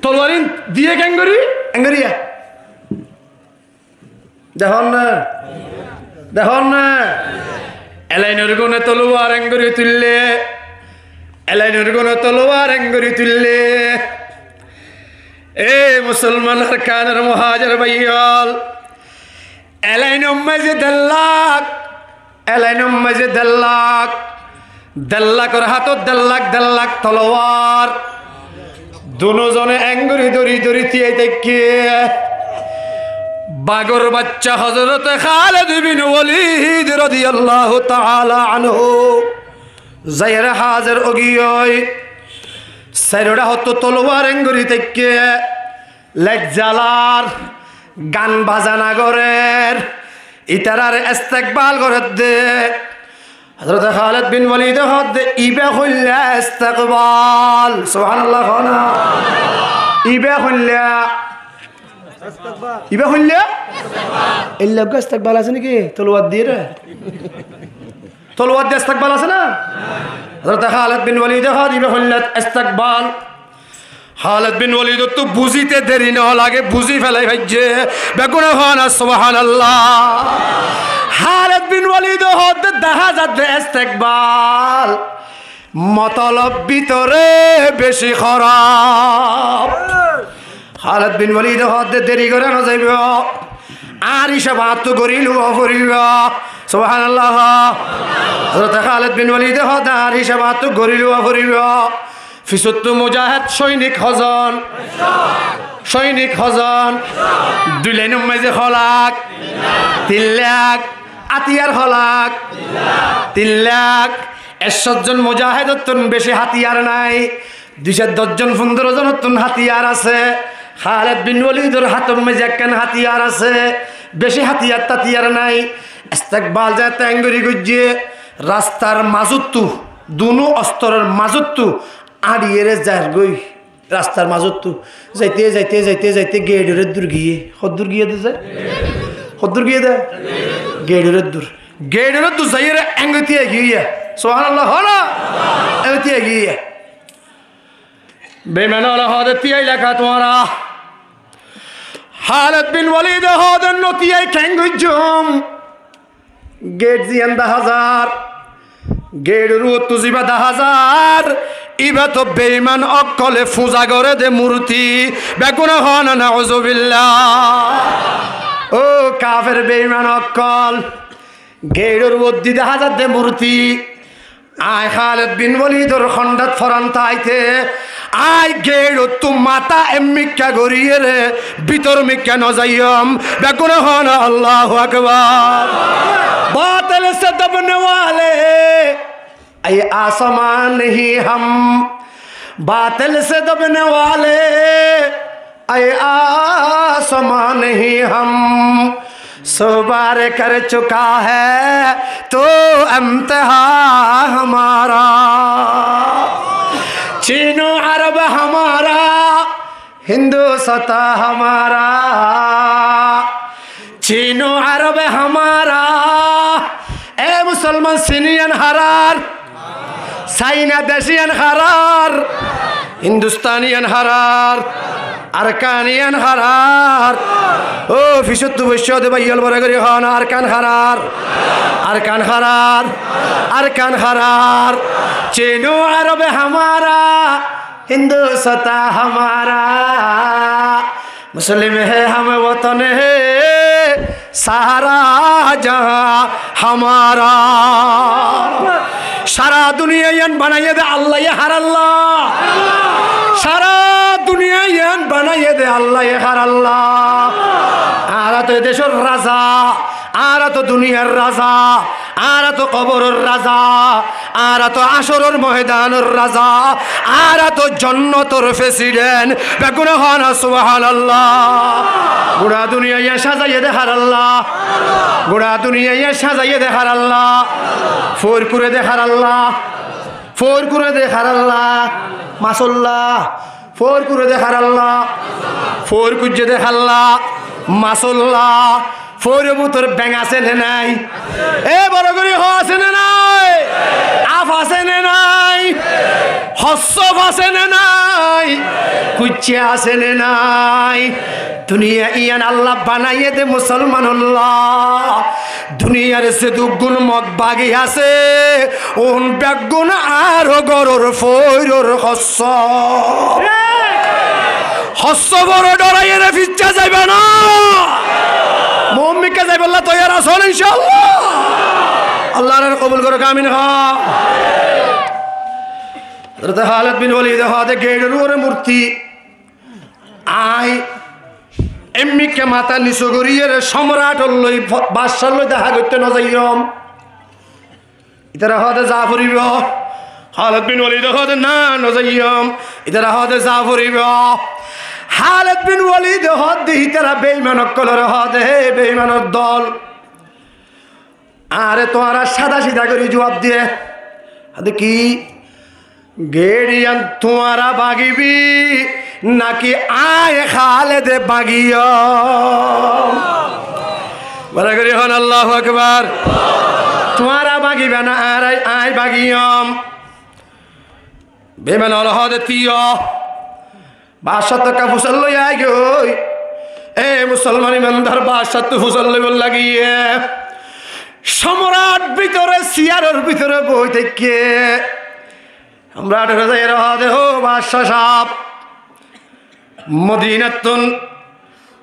তলোয়ারিন দিয়ে গ্যাঙ্গরি এঙ্গরিয়া দেখুন না এলাইনের গুণে তলোয়ার এঙ্গরি তুললে এলাইনের গুণে তলোয়ার এঙ্গরি তুললে এ মুসলমানের কানের মুহাজির ভাইয়াল এলাইনুম মাঝে 1.5 লাখ এলাইনুম মাঝে 1.5 লাখ 1.5 লাখের হাতত 1.5 লাখ তলোয়ার দুজনে এঙ্গরি দড়ি দিয়ে দেখে বাগর বাচ্চা হযরত খালিদ বিন ওয়ালিদ রাদিয়াল্লাহু তাআলা আনহু যায়রা হাজির ওগিয়ই সাইরোডা হতো তলোয়ার এঙ্গরি থেকে লজ্জালার গান বাজানা করের ইতারার ইস্তেকবাল করে দে হযরত খালিদ বিন ওয়ালিদ হদ ইবে হইলা ইস্তেকবাল। সুবহানাল্লাহ। খানা ইবে হইলা ইল্লা ইস্তেকবাল আছে নাকি? তলোয়ার দিয়ে ইস্তেকবাল আছে না? হযরত খালিদ বিন ওয়ালিদ হদ ইবে হইলা ইস্তেকবাল। খালিদ বিন ওয়ালিদ তো বুঝিতে দেরি না লাগে বুঝি ফেলাই ভাইছে বেগুনা হন। সুবহানাল্লাহ। খালিদ বিন ওয়ালিদ হদ দেখা যাচ্ছে ইস্তেকবাল মতলব ভিতরে বেশি খারাপ। খালিদ বিন ওয়ালিদ হদ দেরি করে না যাইব আর হিসাব তো করিল করিব। সুবহানাল্লাহ। হযরত খালিদ বিন ওয়ালিদ হদ আর হিসাব তো করিল করিব। ফিসত্তু মুজাহিদ সৈনিক হজন 2 লাইনুম মাঝে হলাক 3 লাখ আতিয়ার হলাক 3 লাখ 100 জন মুজাহিদত বেশি হাতিয়ার নাই 210 জন 15 জন হাতিয়ার আছে। খালিদ বিন ওয়ালিদের হাতের মাঝে একখান হাতিয়ার আছে বেশি হাতিয়ার তাতিয়ার নাই ইস্তেকবাল যায় ট্যাঙ্গুরি গুজিয়ে রাস্তার মাজুত্তু দুনো অস্তরের মাজুত্তু আড়িয়ে যায় গই রাস্তার মাজুত্তু যাইতে যাইতে যাইতে যাইতে গেড়ের দূর গিয়ে হদ্দূর গিয়ে দে যায় হদ্দূর গিয়ে দেয় গেড়ের দূর যাইয়ে এঙ্গতিয়া গিয়ে সুবহানাল্লাহ হলো এঙ্গতিয়া গিয়ে বেমানাল হদ তিয়াই লেখা তোমারা খালিদ বিন ওয়ালিদ হদ নতিয়াই খেঙ্গুজুম গেট জিয়ান 10,000 গেট রুত জিবা 10,000 ইবা তো বেঈমান অকলে পূজা করে দে মূর্তি বেগুনা হন নাউযুবিল্লাহ ও কাফের বেঈমান অকল গেড়ের মধ্যে 10,000 দে মূর্তি আয় খালিদ বিন ওয়ালিদর খন্ডাত ফরান্তা আইতে আই গেড় তু মাতা এমিকা গরিয়ে রে ভিতর মিকা নজাইম বেগুন হন আল্লাহু আকবার বাতিল সে দবনে वाले আই আসমান হি হাম বাতিল সে দবনে वाले আই আসমান হি হাম सो बार कर चुका है तो इम्तिहा हमारा चीनो अरब हमारा हिंदू सता हमारा चीनो अरब हमारा ए मुसलमान सिनियन हरार साइना देशियन हरार हिंदुस्तानियन हरार আরকানিয়ান হারার ও ফিসুত বৈশ্বদ বাইল বরাগরি হন আরকান হারার আরকান হারার আরকান হারার চেনো আরবে হামারা হিন্দু সতা হামারা মুসলিম হে हम वतन है सारा जहां हमारा সারা দুনিয়া ইয়ান বানাইয়ে দে আল্লাহ হার আল্লাহ সারা দুনিয়া ইয়ান বানাইয়ে দে আল্লাহ হার আল্লাহ আরা তো দেশের রাজা আরা তো দুনিয়ার রাজা আরা তো কবরের রাজা আরা তো আসরের ময়দানের রাজা আরা তো জান্নাতের প্রেসিডেন্ট বেগুনা হন সুবহানাল্লাহ গোড়া দুনিয়া ইয়া সাজাইয়ে দে হার আল্লাহ গোড়া দুনিয়া ইয়া সাজাইয়ে দে হার আল্লাহ ফোর করে দে হার আল্লাহ ফোর করে দে হার আল্লাহ মাসাল্লাহ ফোর করে দে হার আল্লাহ ফোর কুজে দে আল্লাহ মাসাল্লাহ ফোর বুতর ব্যাং আছে না নাই এ বড় করে হ আছে না নাই আফ আছে না নাই হসব আছে না নাই কুচে আছে না নাই দুনিয়া ইয়ান আল্লাহ বানাইয়ে দে মুসলমানুল্লাহ দুনিয়ার সে দুগুণ মগ বাগি আছে ওন বেগুন আর গরর ফইরর হস হস বড় ডরাইয়ে রে ফিচ্চা যাইবে না মুমিনকে যাইবে আল্লাহ তৈয়ার আছেন ইনশাআল্লাহ আল্লাহর কবুল করুক আমিন হযরত খালিদ বিন ওয়ালিদ হাতে গেড়ের উপরে মূর্তি আই এমনিকে মাথা নিচু করিয়ে সম্রাট লই বাদশাহ লই দেখা করতে নজাইম ইতারা হতে যা ফুরিব খালিদ বিন ওয়ালিদ হতে না নজাইম ইতারা হতে যা ফুরিব খালিদ বিন ওয়ালিদ হতে ইতারা বেঈমান কলর হতে হে বেঈমানের দল আরে তোরা সাদা সিধা করে জবাব দিয়ে আরে কি গেড়িয়ান তোরা বাগিবি নাকি আয় খালেদ বাগিয়া বলা করি হন আল্লাহু আকবার তোরা বাগিবে না আর আয় বাগিয়াম বেমান অলহদ তিয় বাদশাহ তো কাফুসল লই আই গই এ মুসলমান ইমানদার বাদশাহ তো ফুসল লই লাগিয়ে সম্রাট ভিতরে সিয়ারের ভিতরে বই থেকে আমরা হো বাদশাহ সাহেব মদিনাতুন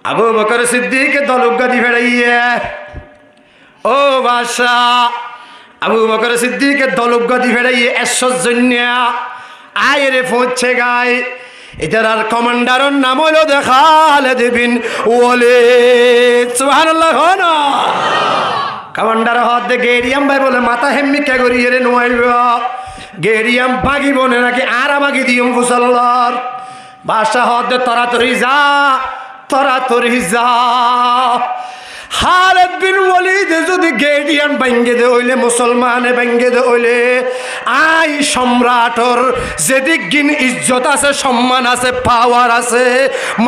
আবু বকর সিদ্দিক দলুগাদি ফেরাইয়ে ও বাদশাহ আবু বকর সিদ্দিক দলুগাদি ফেরাইয়ে এসর জন্য আয়রে পৌঁছে গায় এটার আর কমান্ডারের নাম হলো খালিদ বিন ওয়ালিদ সুবহানাল্লাহ না কমান্ডার হাত দে গেরিয়াম ভাই বলে মাথা হেম্মি কে করিয়ে রে নোয়াইব গেরিয়াম বাগিব না নাকি আর বাগি দিম ফুসল্লার বাদশাহ হদ তরাতরি যা খালিদ বিন ওয়ালিদ যদি গেডিয়ান ভাঙ্গে দে হইলে মুসলমানে ভাঙ্গে দে হইলে আই সম্রাটর যেদিক গিন ইজ্জত আছে সম্মান আছে পাওয়ার আছে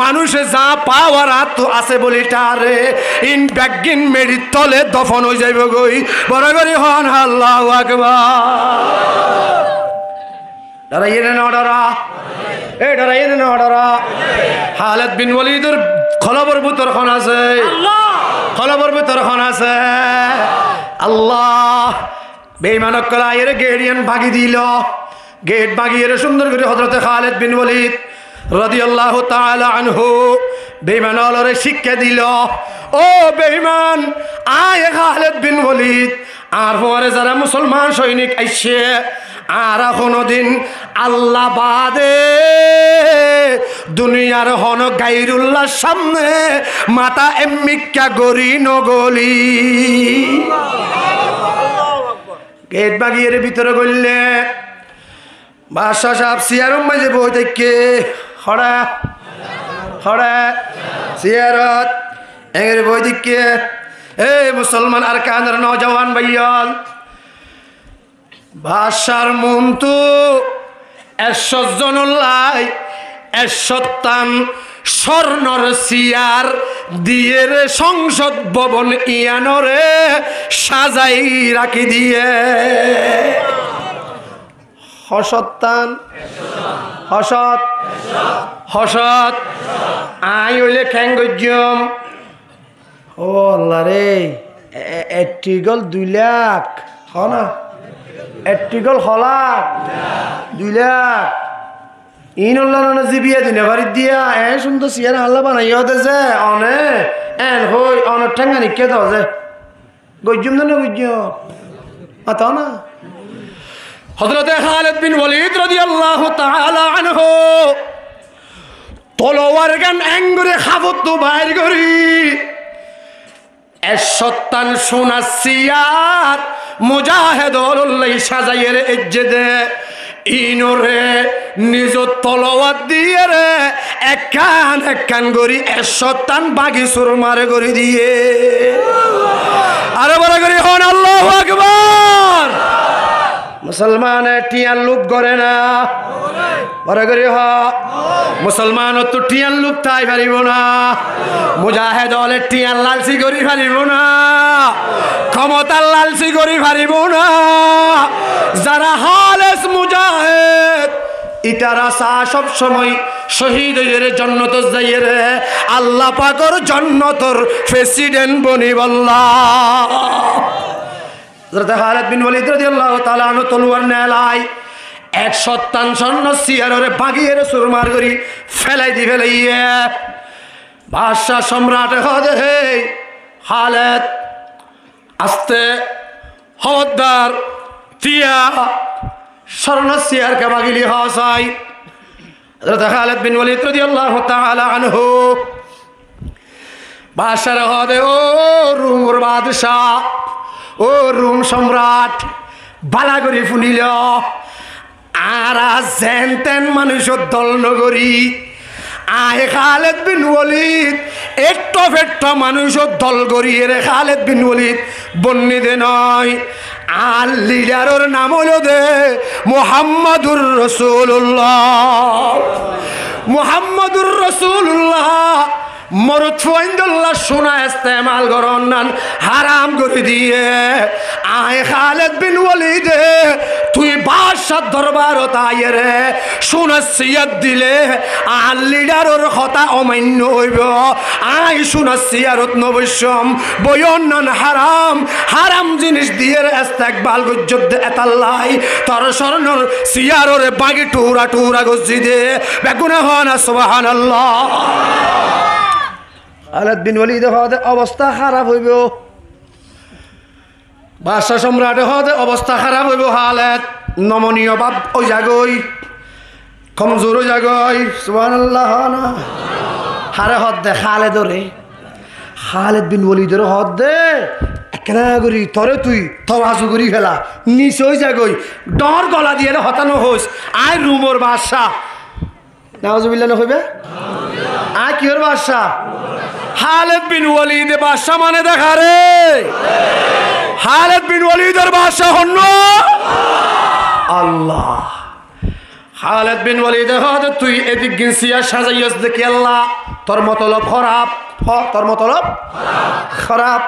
মানুষে যা পাওয়ার আছে বলি তারে ইন ব্যাগিন মেরি তলে দফন হয়ে যাইব গই বড় করে হন আল্লাহু আকবার ডরাইয়ে না ডরা এ ডরাইয়ে না ডরা খালিদ বিন ওয়ালিদের খলবর ভিতর খন আছে খলবর ভিতর খন আছে আল্লাহ বেঈমানক কলায়ের গেডিয়ান ভাগি দিল গেট ভাগিয়ে সুন্দর করে হযরতে খালিদ বিন ওয়ালিদ রাদিয়াল্লাহু তাআলা আনহু বেঈমানরে শিক্ষা দিল ও বেঈমান আয় খালিদ বিন ওয়ালিদ আর পরে যারা মুসলমান সৈনিক আইছে আর কোনদিন আল্লাহ বাদে দুনিয়ার হন গায়রুল্লাহর সামনে মাথা এমনিকা গরি নগলি গেট বাগিয়ে ভিতরে গড়লে বাদশাহ সাহেব সিয়ারম মাঝে বই থেকে হড়া হড়া সিয়ারত এর বই দিকে এ মুসলমান আর কানের নওজওয়ান ভাইয়াল বাদশার মন তো 100 জনুল্লাই 100 স্বর্ণর সিয়ার দিয়ে সংসদ ভবন ইয়ানরে সাজাই রাখি দিয়ে হসত্তান হসত হসত আই হইলে খ্যাঙ্গজ্যম ও আল্লাহ রে এটিগল 2 লাখ হ না এটিগল হলাক 2 লাখ ইনুল্লাহ না জিবিয়া দিনে বাড়ি দিয়া সুন্দর সিয়ার আল্লাহ বানাইয়া দেছে অনে এন হই অনে ঠেঙ্গা নিকে দাও যে গজ্জুম না গজ্জুম আতা না হযরতে খালিদ বিন ওয়ালিদ রাদিয়াল্লাহু তাআলা আনহু তলোয়ার গান এঙ্গুরে খাবত বাইর করি 100 সোনা সিয়ার মুজাহিদুল্লাহ সাজাইয়ের ইজ্জতে ইনরে নিজ তলোয়ার দিয়ে রে একান গরি 100 বাগি সুরমারে গরি দিয়ে আরে বড় করি হন আল্লাহু আকবার মুসলমান টিয়ান লুপ করে না বড় করি হ মুসলমান তো টিয়ান লুপ তাই পারিব না মুজাহিদ হলে টিয়ান লালসি করি পারিব না ক্ষমতার লালসি করি পারিব না যারা হালেস মুজাহিদ ইটারা সা সব সময় শহীদের জান্নাত যাইয়ে রে আল্লাহ পাকের জান্নাতের প্রেসিডেন্ট বনিব আল্লাহ হযরত খালিদ বিন ওয়ালিদ রাদিয়াল্লাহু তাআলা আনহু তলোয়ার নেলাই 100 স্বর্ণ সিয়ারে বাগিয়ে সুরমার করি ফেলাই দি ফেলাইয়ে বাদশা সম্রাট হদে হে খালিদ আস্তে খবরদার তিয়া স্বর্ণ সিয়ারকে বাগিলি হসাই হযরত খালিদ বিন ওয়ালিদ রাদিয়াল্লাহু তাআলা আনহু বাদশার হদে ও রুমর বাদশা ও রুম সম্রাট বালা করি ফুনিল আর জেনতেন মানুষের দল নগরী আয় খালিদ বিন ওয়ালিদ একটা মানুষের দল গড়িয়ে রে খালিদ বিন ওয়ালিদ বন্নি দে নয় আর লিডারের নাম হলো দে মুহাম্মাদুর রাসূলুল্লাহ মুহাম্মাদুর রাসূলুল্লাহ মরদ ফাইন্দুল্লাহ সোনা ইস্তেমাল করন হারাম করে দিয়ে আয় খালিদ বিন ওয়ালিদ তুই বাদশার দরবার তাইয়ে রে সোনা সিয়াত দিলে আর লিডারের কথা অমান্য হইব আয় সোনা সিয়ারত নবশ্যম বয়ন হারাম হারাম জিনিস দিয়ে ইস্তেকবাল গজ্জত এতাল্লাই তোর স্বর্ণর সিয়ারের বাগি টুরা টুরা গজ্জি দে বেগুনা হন সুবহানাল্লাহ খালিদ বিন ওয়ালিদ হদে অবস্থা খারাপ হইব বাদশা সম্রাট হদে অবস্থা খারাপ হইব খালিদ নমনীয় বাপ ওই জাগই কমজোর জাগই সুবহানাল্লাহ না হারে হদে খালিদরে খালিদ বিন ওয়ালিদের হদে একলা করি তরে তুই তওয়াজু করি ফেলা নিচই জাগই ডর গলা দিয়ে হতানো হোস আয় রুমর বাদশা নাউজুবিল্লাহ না হইবে কিহর বাদশাহ খালিদ বিন ওয়ালিদ বাদশাহ মানে দেখা রে খালিদ বিন ওয়ালিদের বাদশাহ হন আল্লাহ খালিদ বিন ওয়ালিদ হতে তুই এদিক গিনসিয়া সাজাইয়াস দেখি আল্লাহ তোর মতলব খারাপ তোর মতলব খারাপ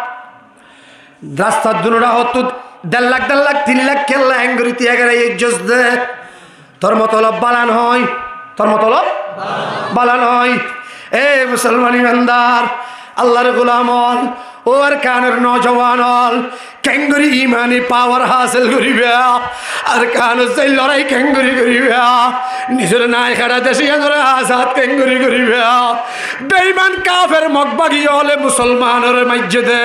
রাস্তার দুনোটা হতো 1.5 লাখ 1.5 লাখ 3 লাখ কেল্লা এঙ্গরি তিয়াগের ইজ্জত দে তোর মতলব বালান হয় তোর মতলব বালান হয় এ মুসলমান ইমানদার আল্লাহর গোলাম হল ও আর কানের নজওয়ান হল কেঙ্গুরি ইমানি পাওয়ার হাসিল করিবে আর কান সেই লড়াই কেঙ্গুরি করিবে নিজের নাই খাড়া দেশে ধরে আজাদ কেঙ্গুরি করিবে বেঈমান কাফের মগবাগি হলে মুসলমানের মাইজে দে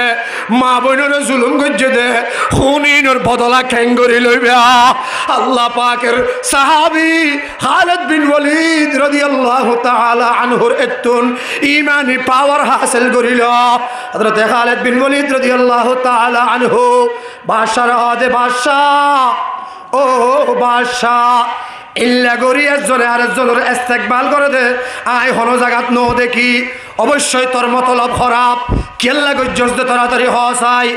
মা বোনের জুলুম গজ্জে দে খুনিনের বদলা কেঙ্গুরি লইবে আল্লাহ পাকের সাহাবী খালিদ বিন ওয়ালিদ রাদিয়াল্লাহু তাআলা আনহুর এতুন ইমানি পাওয়ার হাসিল করিল হযরত খালিদ বিন ওয়ালিদ রাদিয়াল্লাহু তাআলা আনহু বাদশার হদে বাদশাহ ও বাদশাহ ইল্লা গরি একজনে আরেকজনের ইস্তেকবাল করে দে আয় হন জাগাত নো দেখি অবশ্যই তোর মতলব খারাপ কেল্লা গজ্জস দে তাড়াতাড়ি হসাই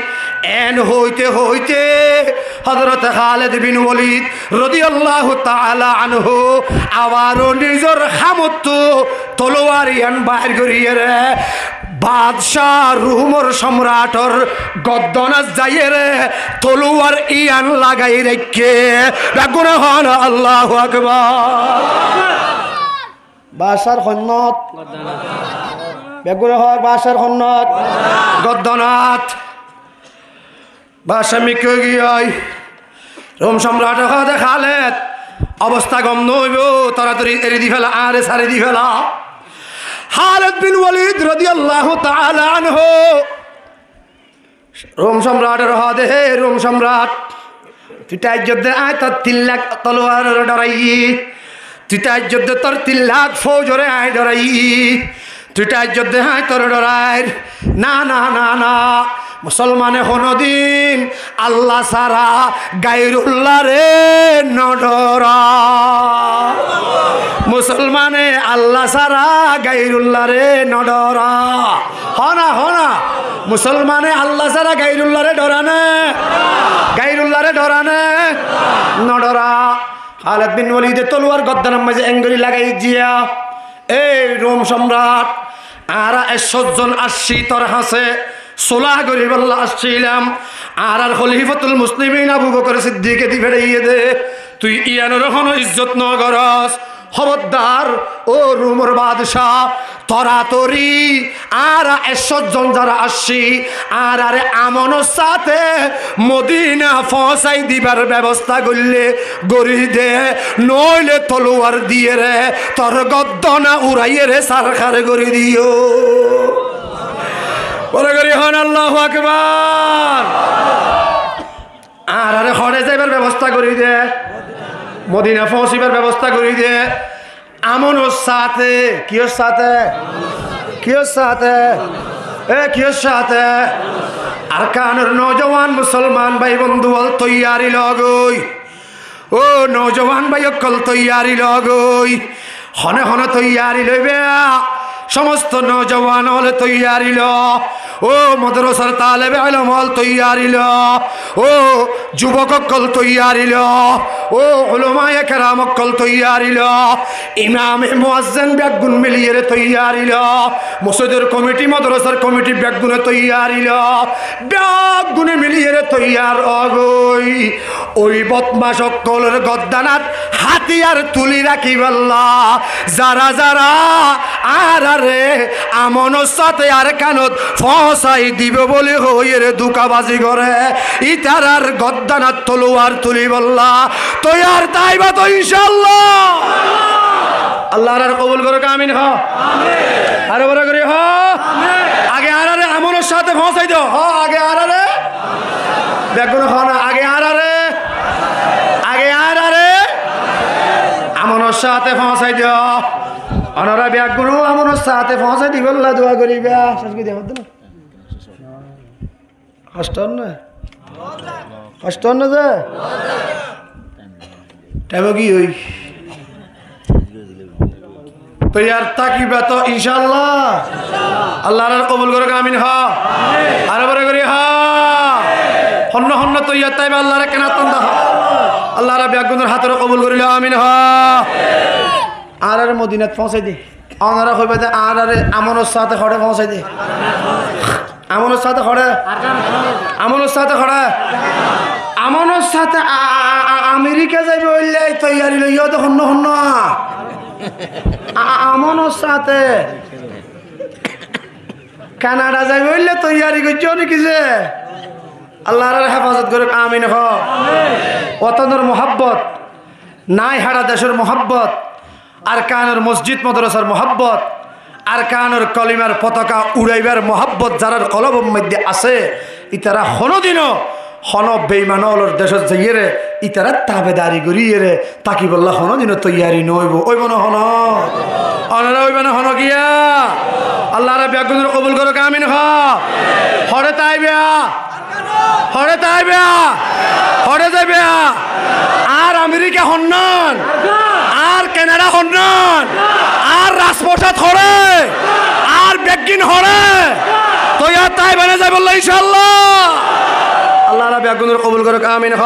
এন হইতে হইতে হযরত খালিদ বিন ওয়ালিদ রাদিয়াল্লাহু তাআলা আনহু আবারও নিজের সামর্থ্য তলোয়ার ইয়ান বাহির করিয়ে রে বাদশাহ রুমর সম্রাটর গদ্দনাস যাইয়ে রে তলোয়ার ইয়ান লাগাই রেখে ডাকুন হন আল্লাহু আকবার বাদশার খন্নত বেগুন হয় বাদশার খন্নত গদ্দনাথ বাদশা মিকে গিয়াই রোম সম্রাট হতে খালিদ অবস্থা গম নইব তাড়াতাড়ি এড়ি দি ফেলা আরে সারি দি ফেলা খালিদ বিন ওয়ালিদ রাদিয়াল্লাহু তাআলা আনহু রোম সম্রাটের হদে হে রোম সম্রাট তুই তাই যুদ্ধে আয় তোর 3 লাখ তলোয়ার ডরাই তুই তাই যুদ্ধে তোর 3 লাখ ফৌজরে আয় ডরাই তুই তাই যুদ্ধে আয় তোর ডরাই না না না না মুসলমানে হনদিন আল্লাহ সারা গায়রুল্লাহ রে নডরা মুসলমানে আল্লাহ সারা গায়রুল্লাহ রে নডরা হনা হনা মুসলমানে আল্লাহ সারা গায়রুল্লাহ রে ডরানে গায়রুল্লাহ রে ডরানে নডরা খালিদ বিন ওয়ালিদ তলোয়ার গদ্দানের মাঝে এঙ্গুরি লাগাই জিয়া এই রোম সম্রাট আরা 100 জন আসছি তোর হাসে সোলাহ গরিব আল্লাহ আসছিলাম আর খলিফাতুল মুসলিমিন আবু বকর সিদ্দিকে দি ফেড়াইয়ে দে তুই ইয়ানোর হন ইজ্জত ন করস খবরদার ও রুমর বাদশাহ তরাতরি আর 100 জন যারা আসছি আর আরে আমনের সাথে মদিনা ফসাই দিবার ব্যবস্থা করলে গড়ি দে নইলে তলোয়ার দিয়ে রে তোর গদ্দনা উড়াইয়ে রে সারখারে গড়ি দিও বলে করি হন আল্লাহু আকবার আর আরে হরে যাইবার ব্যবস্থা করি দে মদিনা পৌঁছিবার ব্যবস্থা করি দে আমনের সাথে কিয়র সাথে কিয়র সাথে কিয়র সাথে আর কানের নৌজওয়ান মুসলমান ভাই বন্ধু বল তৈয়ারি লগই ও নৌজওয়ান ভাই অকল তৈয়ারি লগই হনে হনে তৈয়ারি লইবে সমস্ত নৌজওয়ান হলে তৈয়ারি ল ও মাদ্রাসার তালেবে ইলম হল তৈয়ারি ল ও যুবক অকল তৈয়ারি ল ও উলামায়ে কেরাম অকল তৈয়ারি ল ইমামে মুয়াজ্জিন বেগুন মিলিয়ে রে তৈয়ারি ল মসজিদের কমিটি মাদ্রাসার কমিটি বেগুনে তৈয়ারি ল বেগুনে মিলিয়ে রে তৈয়ার অগই ওই বদমাশ অকলের গদ্দানাত হাতিয়ার তুলি রাখিবাল্লা যারা যারা আর আরে আমনের সাথে আর কানত ফসাই দিব বলে হইয়ে রে দুকাবাজি করে ইতারার গদ্দানাত তলোয়ার তুলি বল্লা তৈয়ার তাইবা তো ইনশাআল্লাহ আল্লাহর আর কবুল করুক আমিন হ আমিন আরে বড় করে হ আমিন আগে আর আরে আমনের সাথে ফসাই দাও হ আগে আর আরে বেগুন হ না আগে আর আরে আমনের সাথে ফসাই দাও অনারা বেগুন আমনের সাথে ফসাই দিব আল্লাহ দোয়া করিবা সরকি দেব না কষ্ট না যে টাইম কি হই তৈয়ার থাকিবা তো ইনশাআল্লাহ আল্লাহর কবুল করুক আমিন হ আর বড় করে হ হন্ন হন্ন তৈয়ার তাইবা আল্লাহর কেনা তন্দা হ আল্লাহর ব্যাগুনের হাতের কবুল করিল আমিন হ আর মদিনাত পৌঁছাই দে আনারা হইবে দে আর আমনের সাথে খড়ে পৌঁছাই দে আমনের সাথে খড়ে আমনের সাথে খড়ে আমনের সাথে আমেরিকা যাইবে হইলে তৈয়ারি লইয়া তো হন্য হন্য আমনের সাথে কানাডা যাইবে হইলে তৈয়ারি করছো নাকি যে আল্লাহর হেফাজত করে আমিন হ ওতনের মোহাব্বত নাই হারা দেশের মোহাব্বত আর কানের মসজিদ মাদ্রাসার মোহাব্বত আর কানের কলিমার পতাকা উড়াইবার মোহাব্বত যারার কলবের মধ্যে আছে ইতারা হনদিনও হন বেইমানলর দেশত যাইয়ে ইতারা তাবেদারি করিয়ে রে তাকি বললা হনদিনও তৈয়ারি নইব ওইব না হন অনারা ওইব না হন গিয়া আল্লাহর ব্যাগুনের কবুল করো আমিন হ হরে তাইবে হরে তাইবে হরে যাইবে আর আমেরিকা হন্নন আর কানাডা হন্নন আর রাজপ্রসাদ হরে আর বেগিন হরে তৈয়ার তাই বানা যায় বললো ইনশাআল্লাহ আল্লাহ রাব্বি আগুনের কবুল করুক আমিন হ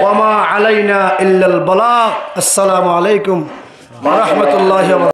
ওয়া মা আলাইনা ইল্লাল বালাগ আসসালামু আলাইকুম ওয়া রাহমাতুল্লাহি ওয়া